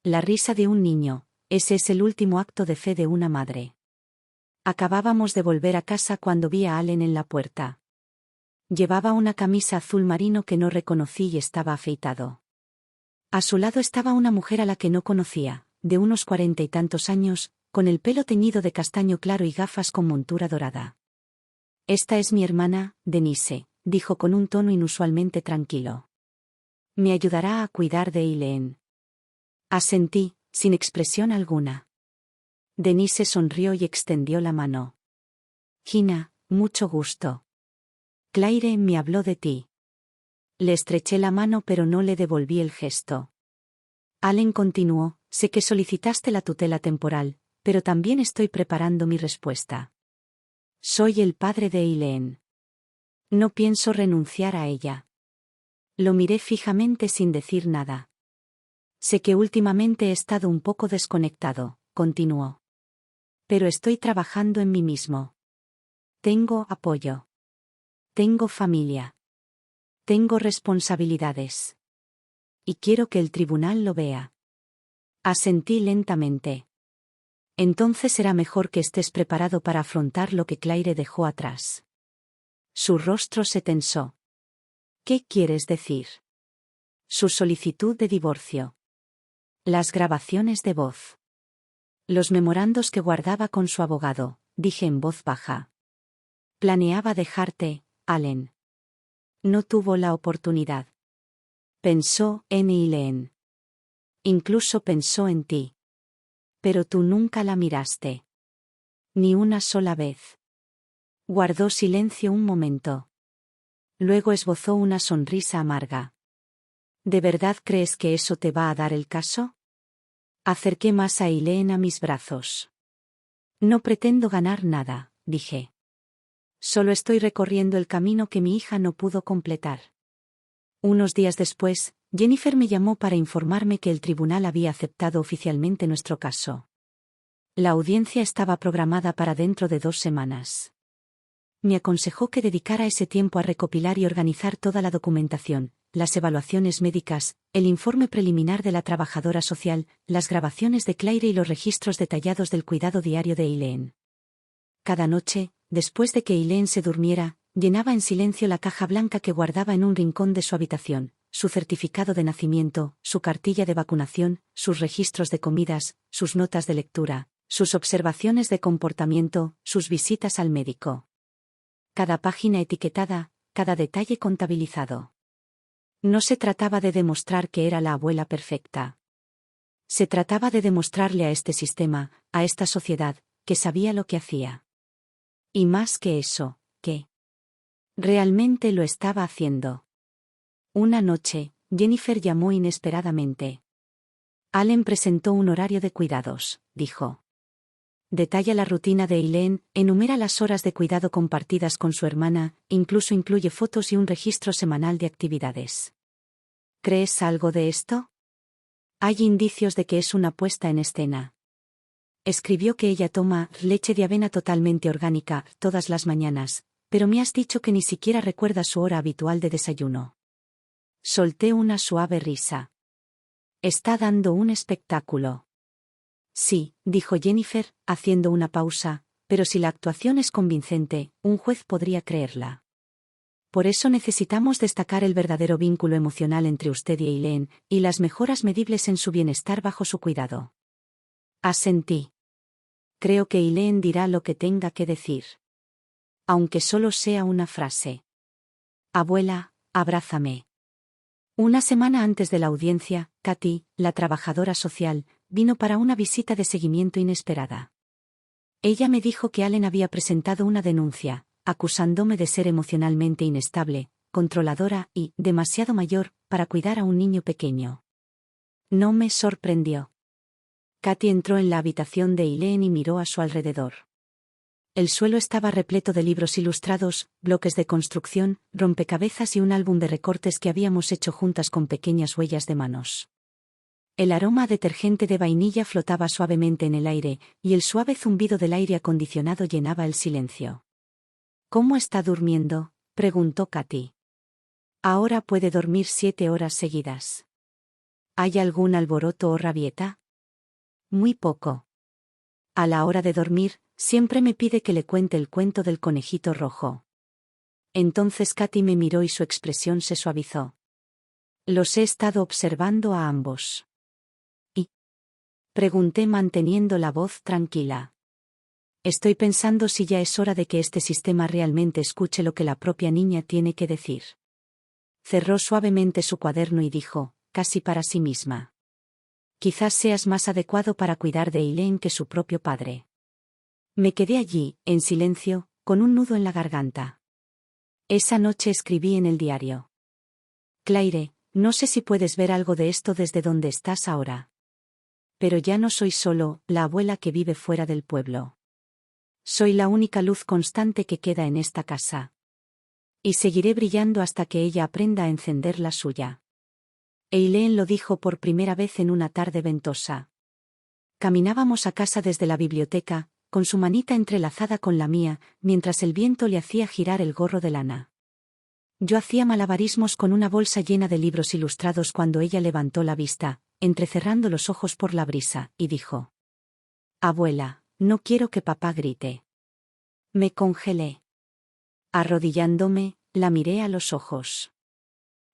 La risa de un niño, ese es el último acto de fe de una madre. Acabábamos de volver a casa cuando vi a Allen en la puerta. Llevaba una camisa azul marino que no reconocí y estaba afeitado. A su lado estaba una mujer a la que no conocía, de unos 40 y tantos años, con el pelo teñido de castaño claro y gafas con montura dorada. «Esta es mi hermana, Denise», dijo con un tono inusualmente tranquilo. «Me ayudará a cuidar de Eileen». Asentí, sin expresión alguna. Denise sonrió y extendió la mano. «Gina, mucho gusto. Claire me habló de ti». Le estreché la mano pero no le devolví el gesto. Allen continuó: «Sé que solicitaste la tutela temporal, pero también estoy preparando mi respuesta. Soy el padre de Eileen. No pienso renunciar a ella». Lo miré fijamente sin decir nada. «Sé que últimamente he estado un poco desconectado», continuó. «Pero estoy trabajando en mí mismo. Tengo apoyo. Tengo familia. Tengo responsabilidades. Y quiero que el tribunal lo vea». Asentí lentamente. «Entonces será mejor que estés preparado para afrontar lo que Claire dejó atrás». Su rostro se tensó. «¿Qué quieres decir?». Su solicitud de divorcio. Las grabaciones de voz. Los memorandos que guardaba con su abogado, dije en voz baja. Planeaba dejarte, Allen. No tuvo la oportunidad. Pensó en Eileen. Incluso pensó en ti. Pero tú nunca la miraste. Ni una sola vez. Guardó silencio un momento. Luego esbozó una sonrisa amarga. ¿De verdad crees que eso te va a dar el caso? Acerqué más a Eileen a mis brazos. No pretendo ganar nada, dije. Solo estoy recorriendo el camino que mi hija no pudo completar. Unos días después, Jennifer me llamó para informarme que el tribunal había aceptado oficialmente nuestro caso. La audiencia estaba programada para dentro de 2 semanas. Me aconsejó que dedicara ese tiempo a recopilar y organizar toda la documentación, las evaluaciones médicas, el informe preliminar de la trabajadora social, las grabaciones de Claire y los registros detallados del cuidado diario de Eileen. Cada noche, después de que Eileen se durmiera, llenaba en silencio la caja blanca que guardaba en un rincón de su habitación, su certificado de nacimiento, su cartilla de vacunación, sus registros de comidas, sus notas de lectura, sus observaciones de comportamiento, sus visitas al médico. Cada página etiquetada, cada detalle contabilizado. No se trataba de demostrar que era la abuela perfecta. Se trataba de demostrarle a este sistema, a esta sociedad, que sabía lo que hacía. Y más que eso, que realmente lo estaba haciendo. Una noche, Jennifer llamó inesperadamente. Allen presentó un horario de cuidados, dijo. Detalla la rutina de Eileen, enumera las horas de cuidado compartidas con su hermana, incluso incluye fotos y un registro semanal de actividades. ¿Crees algo de esto? Hay indicios de que es una puesta en escena. Escribió que ella toma leche de avena totalmente orgánica todas las mañanas, pero me has dicho que ni siquiera recuerda su hora habitual de desayuno. Solté una suave risa. Está dando un espectáculo. Sí, dijo Jennifer, haciendo una pausa, pero si la actuación es convincente, un juez podría creerla. Por eso necesitamos destacar el verdadero vínculo emocional entre usted y Eileen, y las mejoras medibles en su bienestar bajo su cuidado. Asentí. Creo que Eileen dirá lo que tenga que decir. Aunque solo sea una frase. Abuela, abrázame. Una semana antes de la audiencia, Katy, la trabajadora social, vino para una visita de seguimiento inesperada. Ella me dijo que Allen había presentado una denuncia, acusándome de ser emocionalmente inestable, controladora y demasiado mayor para cuidar a un niño pequeño. No me sorprendió. Katy entró en la habitación de Eileen y miró a su alrededor. El suelo estaba repleto de libros ilustrados, bloques de construcción, rompecabezas y un álbum de recortes que habíamos hecho juntas con pequeñas huellas de manos. El aroma a detergente de vainilla flotaba suavemente en el aire, y el suave zumbido del aire acondicionado llenaba el silencio. ¿Cómo está durmiendo?, preguntó Katy. Ahora puede dormir 7 horas seguidas. ¿Hay algún alboroto o rabieta? Muy poco. A la hora de dormir, siempre me pide que le cuente el cuento del conejito rojo. Entonces Katy me miró y su expresión se suavizó. Los he estado observando a ambos. ¿Y? Pregunté manteniendo la voz tranquila. Estoy pensando si ya es hora de que este sistema realmente escuche lo que la propia niña tiene que decir. Cerró suavemente su cuaderno y dijo, casi para sí misma. Quizás seas más adecuado para cuidar de Eileen que su propio padre. Me quedé allí, en silencio, con un nudo en la garganta. Esa noche escribí en el diario. Claire, no sé si puedes ver algo de esto desde donde estás ahora. Pero ya no soy solo la abuela que vive fuera del pueblo. Soy la única luz constante que queda en esta casa. Y seguiré brillando hasta que ella aprenda a encender la suya. Eileen lo dijo por primera vez en una tarde ventosa. Caminábamos a casa desde la biblioteca, con su manita entrelazada con la mía, mientras el viento le hacía girar el gorro de lana. Yo hacía malabarismos con una bolsa llena de libros ilustrados cuando ella levantó la vista, entrecerrando los ojos por la brisa, y dijo: Abuela, no quiero que papá grite. Me congelé. Arrodillándome, la miré a los ojos.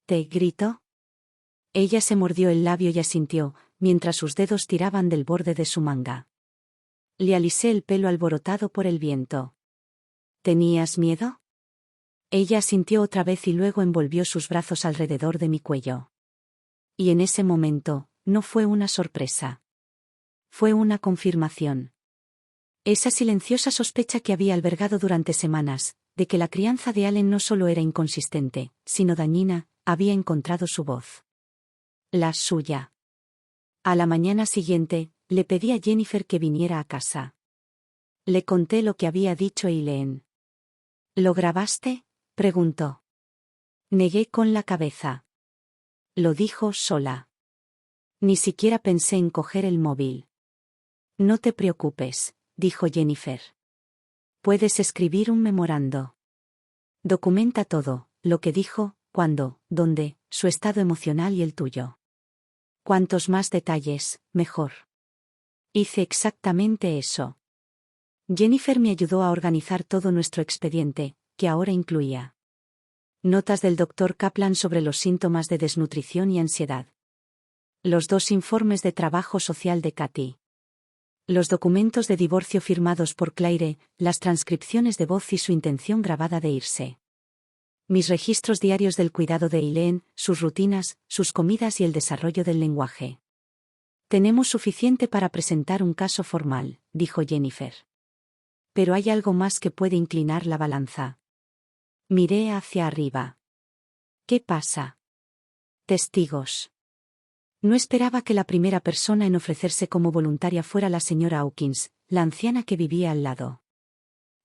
¿Te grito? Ella se mordió el labio y asintió, mientras sus dedos tiraban del borde de su manga. Le alisé el pelo alborotado por el viento. ¿Tenías miedo? Ella asintió otra vez y luego envolvió sus brazos alrededor de mi cuello. Y en ese momento, no fue una sorpresa. Fue una confirmación. Esa silenciosa sospecha que había albergado durante semanas, de que la crianza de Allen no solo era inconsistente, sino dañina, había encontrado su voz. La suya. A la mañana siguiente, le pedí a Jennifer que viniera a casa. Le conté lo que había dicho Eileen. ¿Lo grabaste?, preguntó. Negué con la cabeza. Lo dijo sola. Ni siquiera pensé en coger el móvil. No te preocupes, dijo Jennifer. Puedes escribir un memorando. Documenta todo, lo que dijo, cuándo, dónde, su estado emocional y el tuyo. Cuantos más detalles, mejor. Hice exactamente eso. Jennifer me ayudó a organizar todo nuestro expediente, que ahora incluía notas del Dr. Kaplan sobre los síntomas de desnutrición y ansiedad. Los 2 informes de trabajo social de Katy. Los documentos de divorcio firmados por Claire, las transcripciones de voz y su intención grabada de irse. Mis registros diarios del cuidado de Eileen, sus rutinas, sus comidas y el desarrollo del lenguaje. Tenemos suficiente para presentar un caso formal, dijo Jennifer. Pero hay algo más que puede inclinar la balanza. Miré hacia arriba. ¿Qué pasa? Testigos. No esperaba que la primera persona en ofrecerse como voluntaria fuera la señora Hawkins, la anciana que vivía al lado.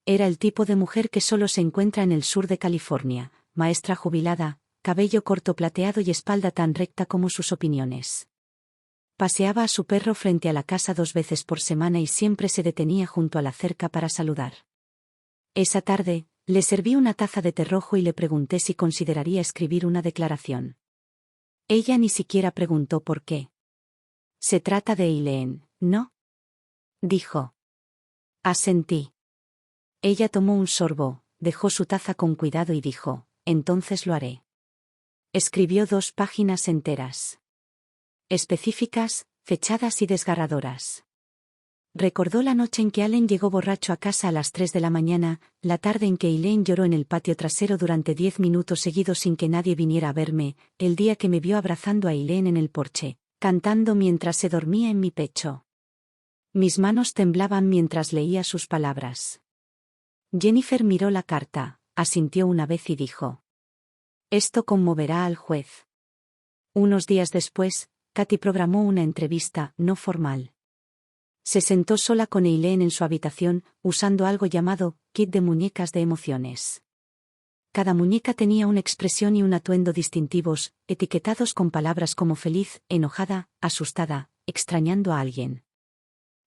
Era el tipo de mujer que solo se encuentra en el sur de California, maestra jubilada, cabello corto plateado y espalda tan recta como sus opiniones. Paseaba a su perro frente a la casa 2 veces por semana y siempre se detenía junto a la cerca para saludar. Esa tarde, le serví una taza de té rojo y le pregunté si consideraría escribir una declaración. Ella ni siquiera preguntó por qué. Se trata de Eileen, ¿no?, dijo. Asentí. Ella tomó un sorbo, dejó su taza con cuidado y dijo, entonces lo haré. Escribió 2 páginas enteras. Específicas, fechadas y desgarradoras. Recordó la noche en que Allen llegó borracho a casa a las 3 de la mañana, la tarde en que Eileen lloró en el patio trasero durante 10 minutos seguidos sin que nadie viniera a verme, el día que me vio abrazando a Eileen en el porche, cantando mientras se dormía en mi pecho. Mis manos temblaban mientras leía sus palabras. Jennifer miró la carta, asintió una vez y dijo: esto conmoverá al juez. Unos días después, Katy programó una entrevista no formal. Se sentó sola con Eileen en su habitación, usando algo llamado kit de muñecas de emociones. Cada muñeca tenía una expresión y un atuendo distintivos, etiquetados con palabras como feliz, enojada, asustada, extrañando a alguien.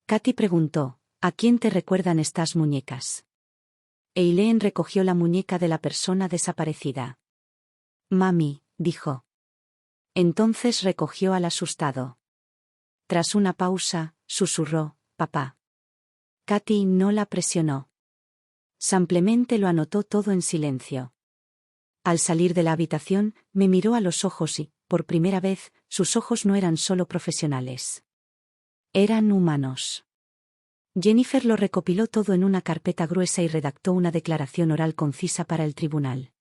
Katy preguntó: ¿a quién te recuerdan estas muñecas? Eileen recogió la muñeca de la persona desaparecida. Mami, dijo. Entonces recogió al asustado. Tras una pausa, susurró: papá. Katy no la presionó. Simplemente lo anotó todo en silencio. Al salir de la habitación, me miró a los ojos y, por primera vez, sus ojos no eran solo profesionales. Eran humanos. Jennifer lo recopiló todo en una carpeta gruesa y redactó una declaración oral concisa para el tribunal.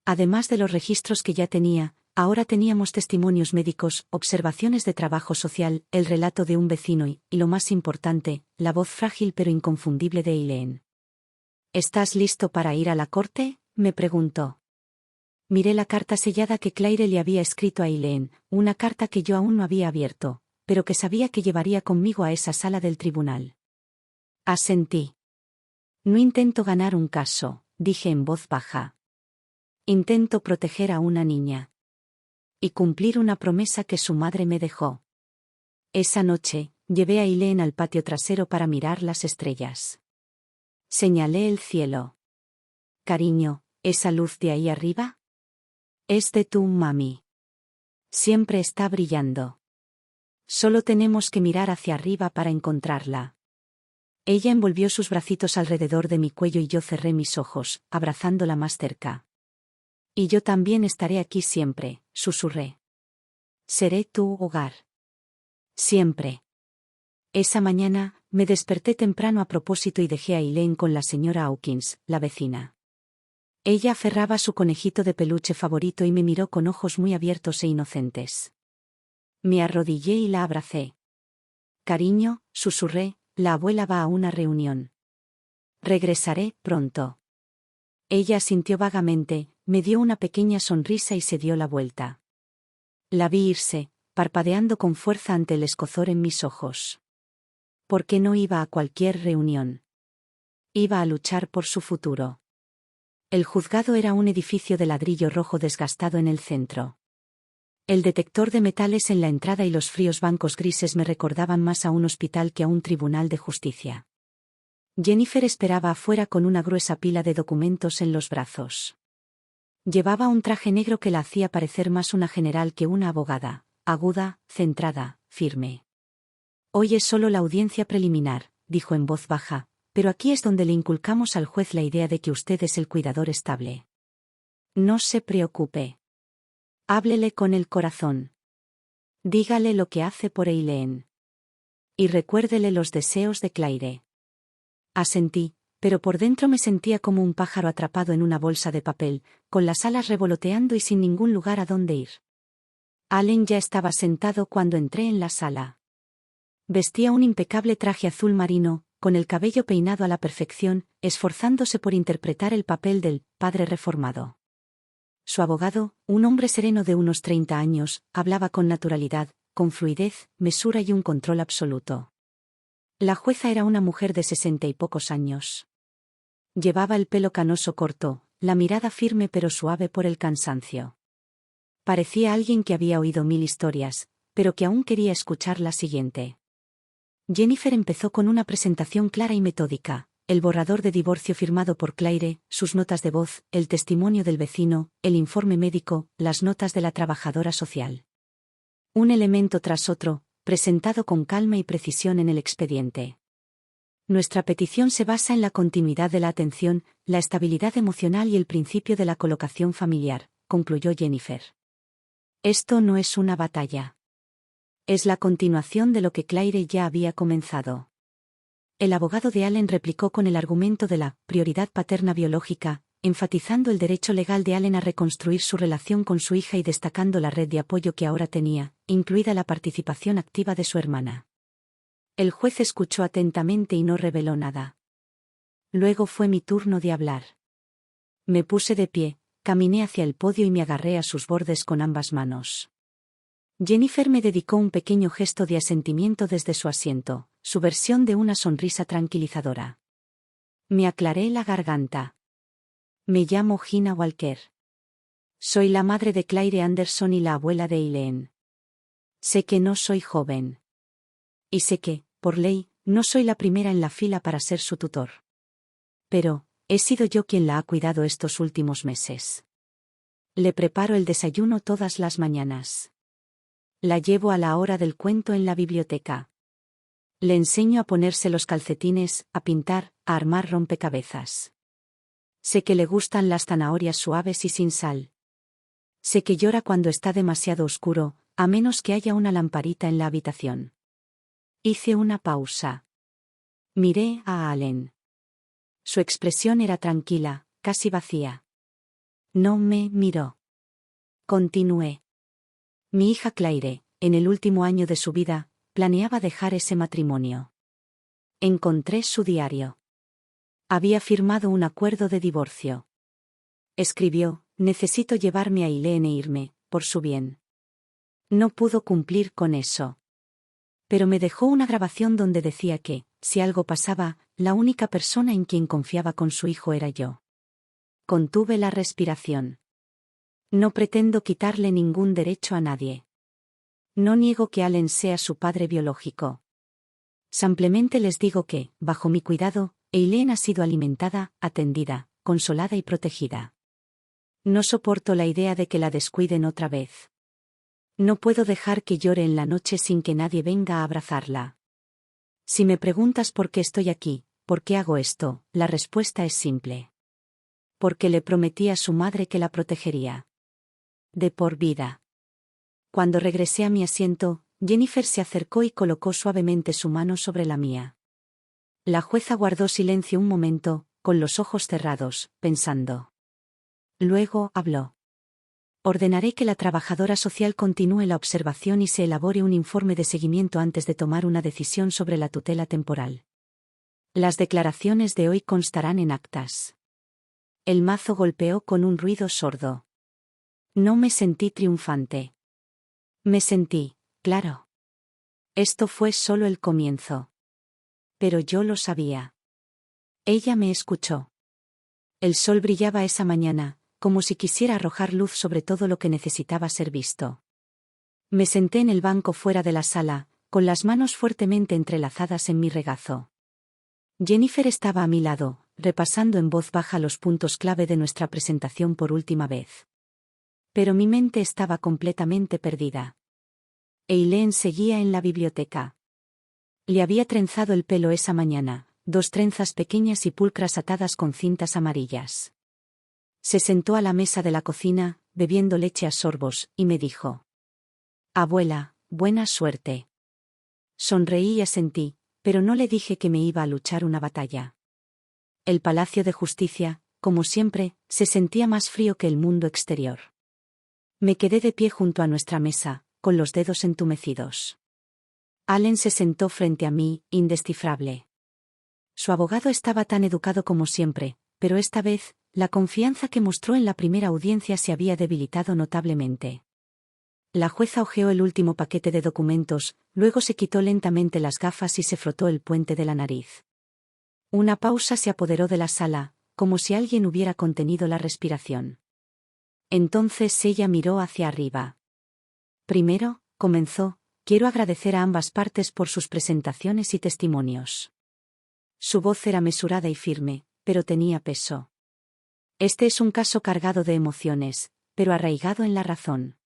Además de los registros que ya tenía, ahora teníamos testimonios médicos, observaciones de trabajo social, el relato de un vecino y, lo más importante, la voz frágil pero inconfundible de Eileen. ¿Estás listo para ir a la corte?, me preguntó. Miré la carta sellada que Claire le había escrito a Eileen, una carta que yo aún no había abierto, pero que sabía que llevaría conmigo a esa sala del tribunal. Asentí. No intento ganar un caso, dije en voz baja. Intento proteger a una niña. Y cumplir una promesa que su madre me dejó. Esa noche, llevé a Eileen al patio trasero para mirar las estrellas. Señalé el cielo. Cariño, ¿esa luz de ahí arriba? Es de tu mami. Siempre está brillando. Solo tenemos que mirar hacia arriba para encontrarla. Ella envolvió sus bracitos alrededor de mi cuello y yo cerré mis ojos, abrazándola más cerca. Y yo también estaré aquí siempre, susurré. Seré tu hogar. Siempre. Esa mañana, me desperté temprano a propósito y dejé a Elaine con la señora Hawkins, la vecina. Ella aferraba su conejito de peluche favorito y me miró con ojos muy abiertos e inocentes. Me arrodillé y la abracé. Cariño, susurré, la abuela va a una reunión. Regresaré pronto. Ella asintió vagamente, me dio una pequeña sonrisa y se dio la vuelta. La vi irse, parpadeando con fuerza ante el escozor en mis ojos. ¿Por qué no iba a cualquier reunión? Iba a luchar por su futuro. El juzgado era un edificio de ladrillo rojo desgastado en el centro. El detector de metales en la entrada y los fríos bancos grises me recordaban más a un hospital que a un tribunal de justicia. Jennifer esperaba afuera con una gruesa pila de documentos en los brazos. Llevaba un traje negro que la hacía parecer más una general que una abogada, aguda, centrada, firme. Hoy es solo la audiencia preliminar, dijo en voz baja, pero aquí es donde le inculcamos al juez la idea de que usted es el cuidador estable. No se preocupe. Háblele con el corazón. Dígale lo que hace por Eileen. Y recuérdele los deseos de Claire. Asentí, pero por dentro me sentía como un pájaro atrapado en una bolsa de papel, con las alas revoloteando y sin ningún lugar a dónde ir. Allen ya estaba sentado cuando entré en la sala. Vestía un impecable traje azul marino, con el cabello peinado a la perfección, esforzándose por interpretar el papel del padre reformado. Su abogado, un hombre sereno de unos 30 años, hablaba con naturalidad, con fluidez, mesura y un control absoluto. La jueza era una mujer de 60 y pocos años. Llevaba el pelo canoso corto, la mirada firme pero suave por el cansancio. Parecía alguien que había oído 1000 historias, pero que aún quería escuchar la siguiente. Jennifer empezó con una presentación clara y metódica, el borrador de divorcio firmado por Claire, sus notas de voz, el testimonio del vecino, el informe médico, las notas de la trabajadora social. Un elemento tras otro, presentado con calma y precisión en el expediente. Nuestra petición se basa en la continuidad de la atención, la estabilidad emocional y el principio de la colocación familiar, concluyó Jennifer. Esto no es una batalla. Es la continuación de lo que Claire ya había comenzado. El abogado de Allen replicó con el argumento de la prioridad paterna biológica, enfatizando el derecho legal de Allen a reconstruir su relación con su hija y destacando la red de apoyo que ahora tenía, incluida la participación activa de su hermana. El juez escuchó atentamente y no reveló nada. Luego fue mi turno de hablar. Me puse de pie, caminé hacia el podio y me agarré a sus bordes con ambas manos. Jennifer me dedicó un pequeño gesto de asentimiento desde su asiento, su versión de una sonrisa tranquilizadora. Me aclaré la garganta. Me llamo Gina Walker. Soy la madre de Claire Anderson y la abuela de Eileen. Sé que no soy joven. Y sé que, por ley, no soy la primera en la fila para ser su tutor. Pero, he sido yo quien la ha cuidado estos últimos meses. Le preparo el desayuno todas las mañanas. La llevo a la hora del cuento en la biblioteca. Le enseño a ponerse los calcetines, a pintar, a armar rompecabezas. Sé que le gustan las zanahorias suaves y sin sal. Sé que llora cuando está demasiado oscuro, a menos que haya una lamparita en la habitación. Hice una pausa. Miré a Allen. Su expresión era tranquila, casi vacía. No me miró. Continué. Mi hija Claire, en el último año de su vida, planeaba dejar ese matrimonio. Encontré su diario. Había firmado un acuerdo de divorcio. Escribió: necesito llevarme a Eileen e irme, por su bien. No pudo cumplir con eso. Pero me dejó una grabación donde decía que, si algo pasaba, la única persona en quien confiaba con su hijo era yo. Contuve la respiración. No pretendo quitarle ningún derecho a nadie. No niego que Allen sea su padre biológico. Simplemente les digo que, bajo mi cuidado, Eileen ha sido alimentada, atendida, consolada y protegida. No soporto la idea de que la descuiden otra vez. No puedo dejar que llore en la noche sin que nadie venga a abrazarla. Si me preguntas por qué estoy aquí, por qué hago esto, la respuesta es simple. Porque le prometí a su madre que la protegería. De por vida. Cuando regresé a mi asiento, Jennifer se acercó y colocó suavemente su mano sobre la mía. La jueza guardó silencio un momento, con los ojos cerrados, pensando. Luego habló. Ordenaré que la trabajadora social continúe la observación y se elabore un informe de seguimiento antes de tomar una decisión sobre la tutela temporal. Las declaraciones de hoy constarán en actas. El mazo golpeó con un ruido sordo. No me sentí triunfante. Me sentí, claro. Esto fue solo el comienzo. Pero yo lo sabía. Ella me escuchó. El sol brillaba esa mañana, como si quisiera arrojar luz sobre todo lo que necesitaba ser visto. Me senté en el banco fuera de la sala, con las manos fuertemente entrelazadas en mi regazo. Jennifer estaba a mi lado, repasando en voz baja los puntos clave de nuestra presentación por última vez. Pero mi mente estaba completamente perdida. Eileen seguía en la biblioteca. Le había trenzado el pelo esa mañana, 2 trenzas pequeñas y pulcras atadas con cintas amarillas. Se sentó a la mesa de la cocina, bebiendo leche a sorbos, y me dijo: «Abuela, buena suerte». Sonreí y asentí, pero no le dije que me iba a luchar una batalla. El Palacio de Justicia, como siempre, se sentía más frío que el mundo exterior. Me quedé de pie junto a nuestra mesa, con los dedos entumecidos. Allen se sentó frente a mí, indescifrable. Su abogado estaba tan educado como siempre, pero esta vez, la confianza que mostró en la primera audiencia se había debilitado notablemente. La jueza hojeó el último paquete de documentos, luego se quitó lentamente las gafas y se frotó el puente de la nariz. Una pausa se apoderó de la sala, como si alguien hubiera contenido la respiración. Entonces ella miró hacia arriba. «Primero», comenzó, «quiero agradecer a ambas partes por sus presentaciones y testimonios». Su voz era mesurada y firme, pero tenía peso. «Este es un caso cargado de emociones, pero arraigado en la razón.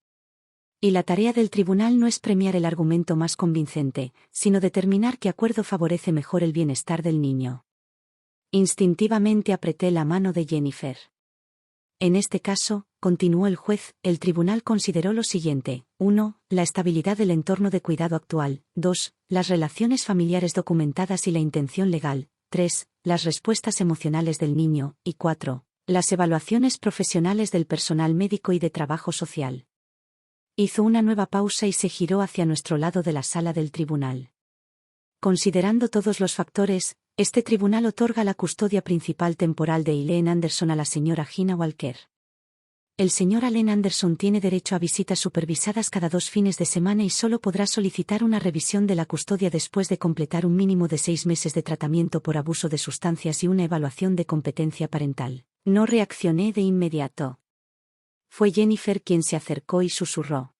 Y la tarea del tribunal no es premiar el argumento más convincente, sino determinar qué acuerdo favorece mejor el bienestar del niño». Instintivamente apreté la mano de Jennifer. «En este caso», continuó el juez, «el tribunal consideró lo siguiente: 1. La estabilidad del entorno de cuidado actual; 2. Las relaciones familiares documentadas y la intención legal; 3. Las respuestas emocionales del niño; y 4. Las evaluaciones profesionales del personal médico y de trabajo social». Hizo una nueva pausa y se giró hacia nuestro lado de la sala del tribunal. «Considerando todos los factores, este tribunal otorga la custodia principal temporal de Eileen Anderson a la señora Gina Walker. El señor Allen Anderson tiene derecho a visitas supervisadas cada 2 fines de semana y solo podrá solicitar una revisión de la custodia después de completar un mínimo de 6 meses de tratamiento por abuso de sustancias y una evaluación de competencia parental». No reaccioné de inmediato. Fue Jennifer quien se acercó y susurró: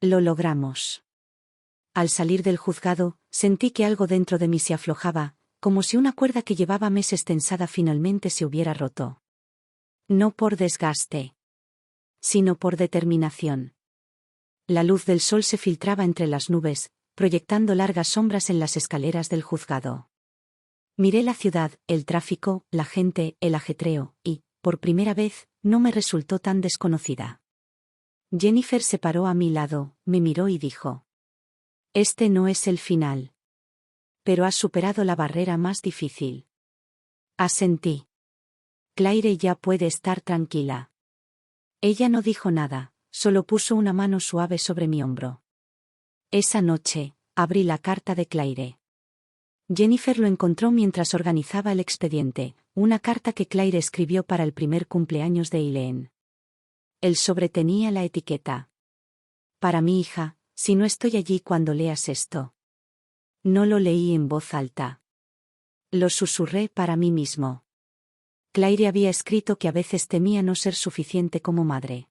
«Lo logramos». Al salir del juzgado, sentí que algo dentro de mí se aflojaba, como si una cuerda que llevaba meses tensada finalmente se hubiera roto. No por desgaste, sino por determinación. La luz del sol se filtraba entre las nubes, proyectando largas sombras en las escaleras del juzgado. Miré la ciudad, el tráfico, la gente, el ajetreo, y, por primera vez, no me resultó tan desconocida. Jennifer se paró a mi lado, me miró y dijo: «Este no es el final. Pero has superado la barrera más difícil». Asentí. «Claire ya puede estar tranquila». Ella no dijo nada, solo puso una mano suave sobre mi hombro. Esa noche, abrí la carta de Claire. Jennifer lo encontró mientras organizaba el expediente, una carta que Claire escribió para el primer cumpleaños de Eileen. El sobre tenía la etiqueta: «Para mi hija, si no estoy allí cuando leas esto». No lo leí en voz alta. Lo susurré para mí mismo. Claire había escrito que a veces temía no ser suficiente como madre.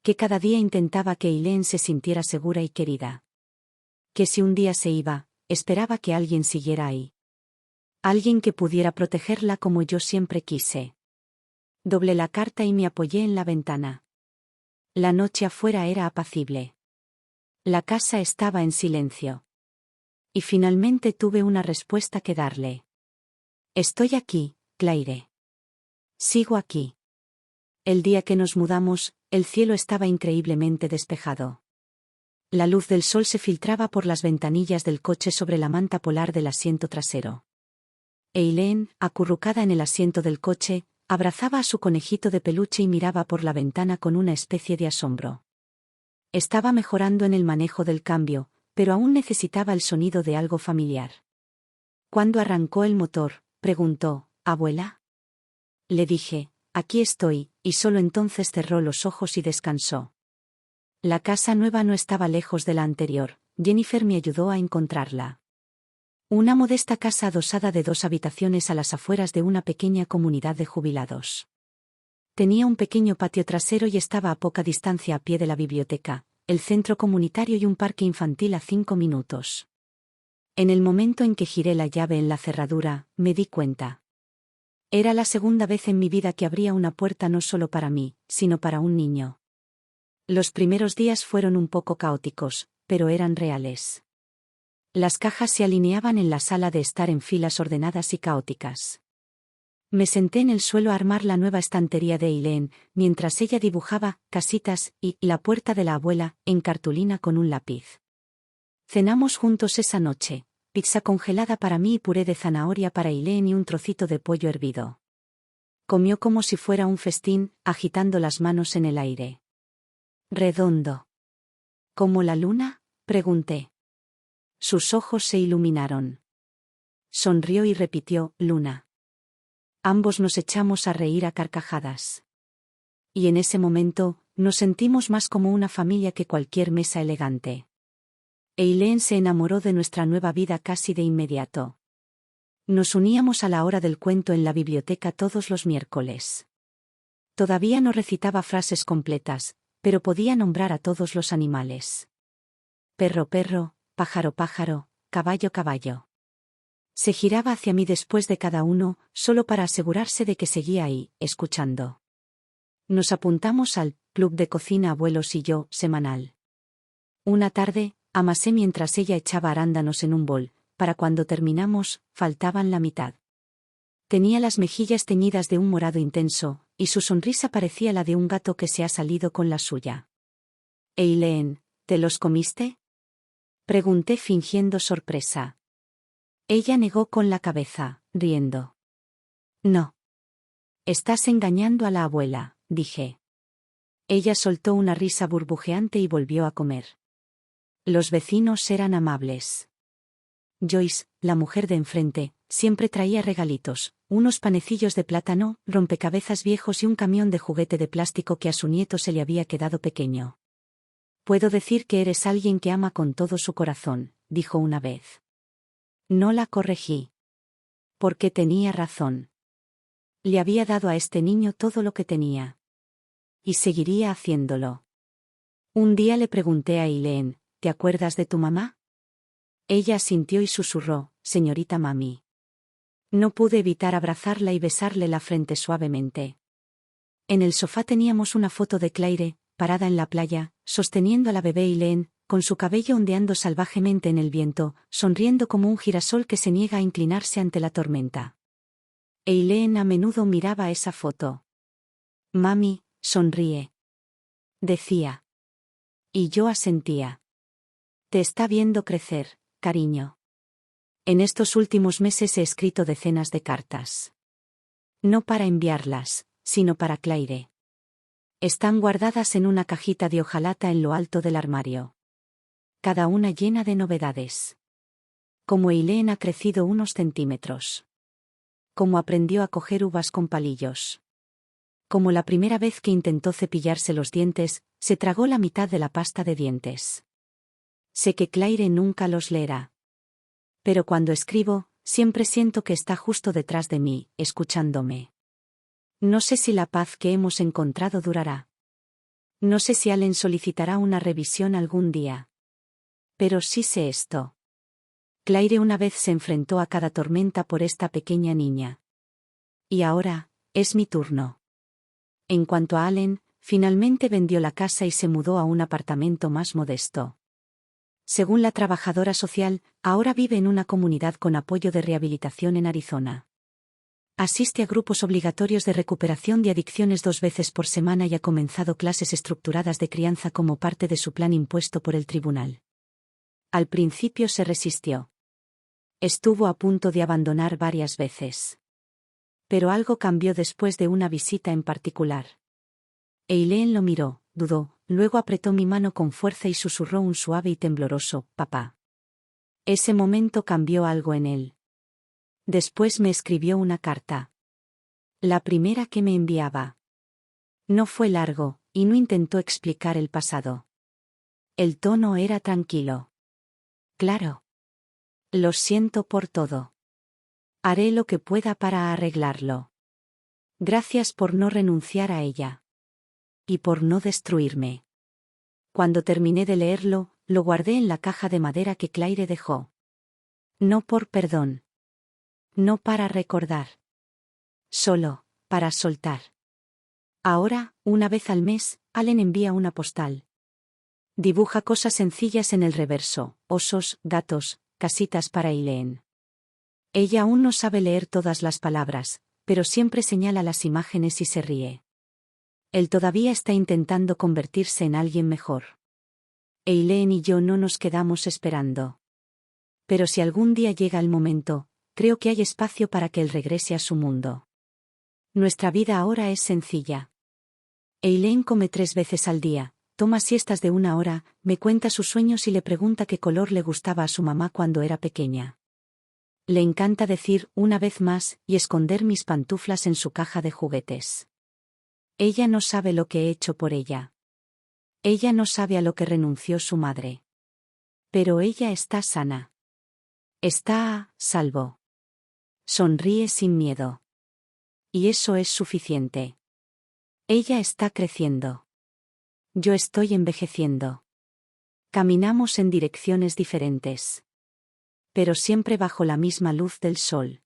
Que cada día intentaba que Eileen se sintiera segura y querida. Que si un día se iba, esperaba que alguien siguiera ahí. Alguien que pudiera protegerla como yo siempre quise. Doblé la carta y me apoyé en la ventana. La noche afuera era apacible. La casa estaba en silencio. Y finalmente tuve una respuesta que darle. «Estoy aquí, Claire. Sigo aquí». El día que nos mudamos, el cielo estaba increíblemente despejado. La luz del sol se filtraba por las ventanillas del coche sobre la manta polar del asiento trasero. Eileen, acurrucada en el asiento del coche, abrazaba a su conejito de peluche y miraba por la ventana con una especie de asombro. Estaba mejorando en el manejo del cambio, pero aún necesitaba el sonido de algo familiar. ¿Cuándo arrancó el motor?, preguntó. ¿Abuela? Le dije, aquí estoy, y solo entonces cerró los ojos y descansó. La casa nueva no estaba lejos de la anterior. Jennifer me ayudó a encontrarla. Una modesta casa adosada de 2 habitaciones a las afueras de una pequeña comunidad de jubilados. Tenía un pequeño patio trasero y estaba a poca distancia a pie de la biblioteca, el centro comunitario y un parque infantil a 5 minutos. En el momento en que giré la llave en la cerradura, me di cuenta. Era la segunda vez en mi vida que abría una puerta no solo para mí, sino para un niño. Los primeros días fueron un poco caóticos, pero eran reales. Las cajas se alineaban en la sala de estar en filas ordenadas y caóticas. Me senté en el suelo a armar la nueva estantería de Eileen, mientras ella dibujaba casitas y la puerta de la abuela en cartulina con un lápiz. Cenamos juntos esa noche, pizza congelada para mí y puré de zanahoria para Eileen y un trocito de pollo hervido. Comió como si fuera un festín, agitando las manos en el aire. «¿Redondo? ¿Como la luna?», pregunté. Sus ojos se iluminaron. Sonrió y repitió, «Luna». Ambos nos echamos a reír a carcajadas. Y en ese momento, nos sentimos más como una familia que cualquier mesa elegante. Eileen se enamoró de nuestra nueva vida casi de inmediato. Nos uníamos a la hora del cuento en la biblioteca todos los miércoles. Todavía no recitaba frases completas, pero podía nombrar a todos los animales. Perro, perro, pájaro, pájaro, caballo, caballo. Se giraba hacia mí después de cada uno, solo para asegurarse de que seguía ahí, escuchando. Nos apuntamos al club de cocina abuelos y yo, semanal. Una tarde, amasé mientras ella echaba arándanos en un bol. Para cuando terminamos, faltaban la mitad. Tenía las mejillas teñidas de un morado intenso, y su sonrisa parecía la de un gato que se ha salido con la suya. «Eileen, ¿te los comiste?», pregunté fingiendo sorpresa. Ella negó con la cabeza, riendo. «No. Estás engañando a la abuela», dije. Ella soltó una risa burbujeante y volvió a comer. Los vecinos eran amables. Joyce, la mujer de enfrente, siempre traía regalitos, unos panecillos de plátano, rompecabezas viejos y un camión de juguete de plástico que a su nieto se le había quedado pequeño. «Puedo decir que eres alguien que ama con todo su corazón», dijo una vez. No la corregí. Porque tenía razón. Le había dado a este niño todo lo que tenía. Y seguiría haciéndolo. Un día le pregunté a Eileen, «¿Te acuerdas de tu mamá?». Ella asintió y susurró, «Señorita mami». No pude evitar abrazarla y besarle la frente suavemente. En el sofá teníamos una foto de Claire, parada en la playa, sosteniendo a la bebé Eileen, con su cabello ondeando salvajemente en el viento, sonriendo como un girasol que se niega a inclinarse ante la tormenta. Eileen a menudo miraba esa foto. «Mami, sonríe», decía. Y yo asentía. «Te está viendo crecer, cariño». En estos últimos meses he escrito decenas de cartas. No para enviarlas, sino para Claire. Están guardadas en una cajita de hojalata en lo alto del armario. Cada una llena de novedades. Cómo Eileen ha crecido unos centímetros. Cómo aprendió a coger uvas con palillos. Como la primera vez que intentó cepillarse los dientes, se tragó la mitad de la pasta de dientes. Sé que Claire nunca los leerá. Pero cuando escribo, siempre siento que está justo detrás de mí, escuchándome. No sé si la paz que hemos encontrado durará. No sé si Allen solicitará una revisión algún día. Pero sí sé esto. Claire una vez se enfrentó a cada tormenta por esta pequeña niña. Y ahora, es mi turno. En cuanto a Allen, finalmente vendió la casa y se mudó a un apartamento más modesto. Según la trabajadora social, ahora vive en una comunidad con apoyo de rehabilitación en Arizona. Asiste a grupos obligatorios de recuperación de adicciones 2 veces por semana y ha comenzado clases estructuradas de crianza como parte de su plan impuesto por el tribunal. Al principio se resistió. Estuvo a punto de abandonar varias veces. Pero algo cambió después de una visita en particular. Eileen lo miró, dudó, luego apretó mi mano con fuerza y susurró un suave y tembloroso, «Papá». Ese momento cambió algo en él. Después me escribió una carta. La primera que me enviaba. No fue largo, y no intentó explicar el pasado. El tono era tranquilo. Claro. Lo siento por todo. Haré lo que pueda para arreglarlo. Gracias por no renunciar a ella. Y por no destruirme. Cuando terminé de leerlo, lo guardé en la caja de madera que Claire dejó. No por perdón. No para recordar. Solo, para soltar. Ahora, una vez al mes, Allen envía una postal. Dibuja cosas sencillas en el reverso, osos, gatos, casitas para Eileen. Ella aún no sabe leer todas las palabras, pero siempre señala las imágenes y se ríe. Él todavía está intentando convertirse en alguien mejor. Eileen y yo no nos quedamos esperando. Pero si algún día llega el momento, creo que hay espacio para que él regrese a su mundo. Nuestra vida ahora es sencilla. Eileen come 3 veces al día, toma siestas de 1 hora, me cuenta sus sueños y le pregunta qué color le gustaba a su mamá cuando era pequeña. Le encanta decir una vez más y esconder mis pantuflas en su caja de juguetes. Ella no sabe lo que he hecho por ella. Ella no sabe a lo que renunció su madre. Pero ella está sana. Está a salvo. Sonríe sin miedo. Y eso es suficiente. Ella está creciendo. Yo estoy envejeciendo. Caminamos en direcciones diferentes. Pero siempre bajo la misma luz del sol.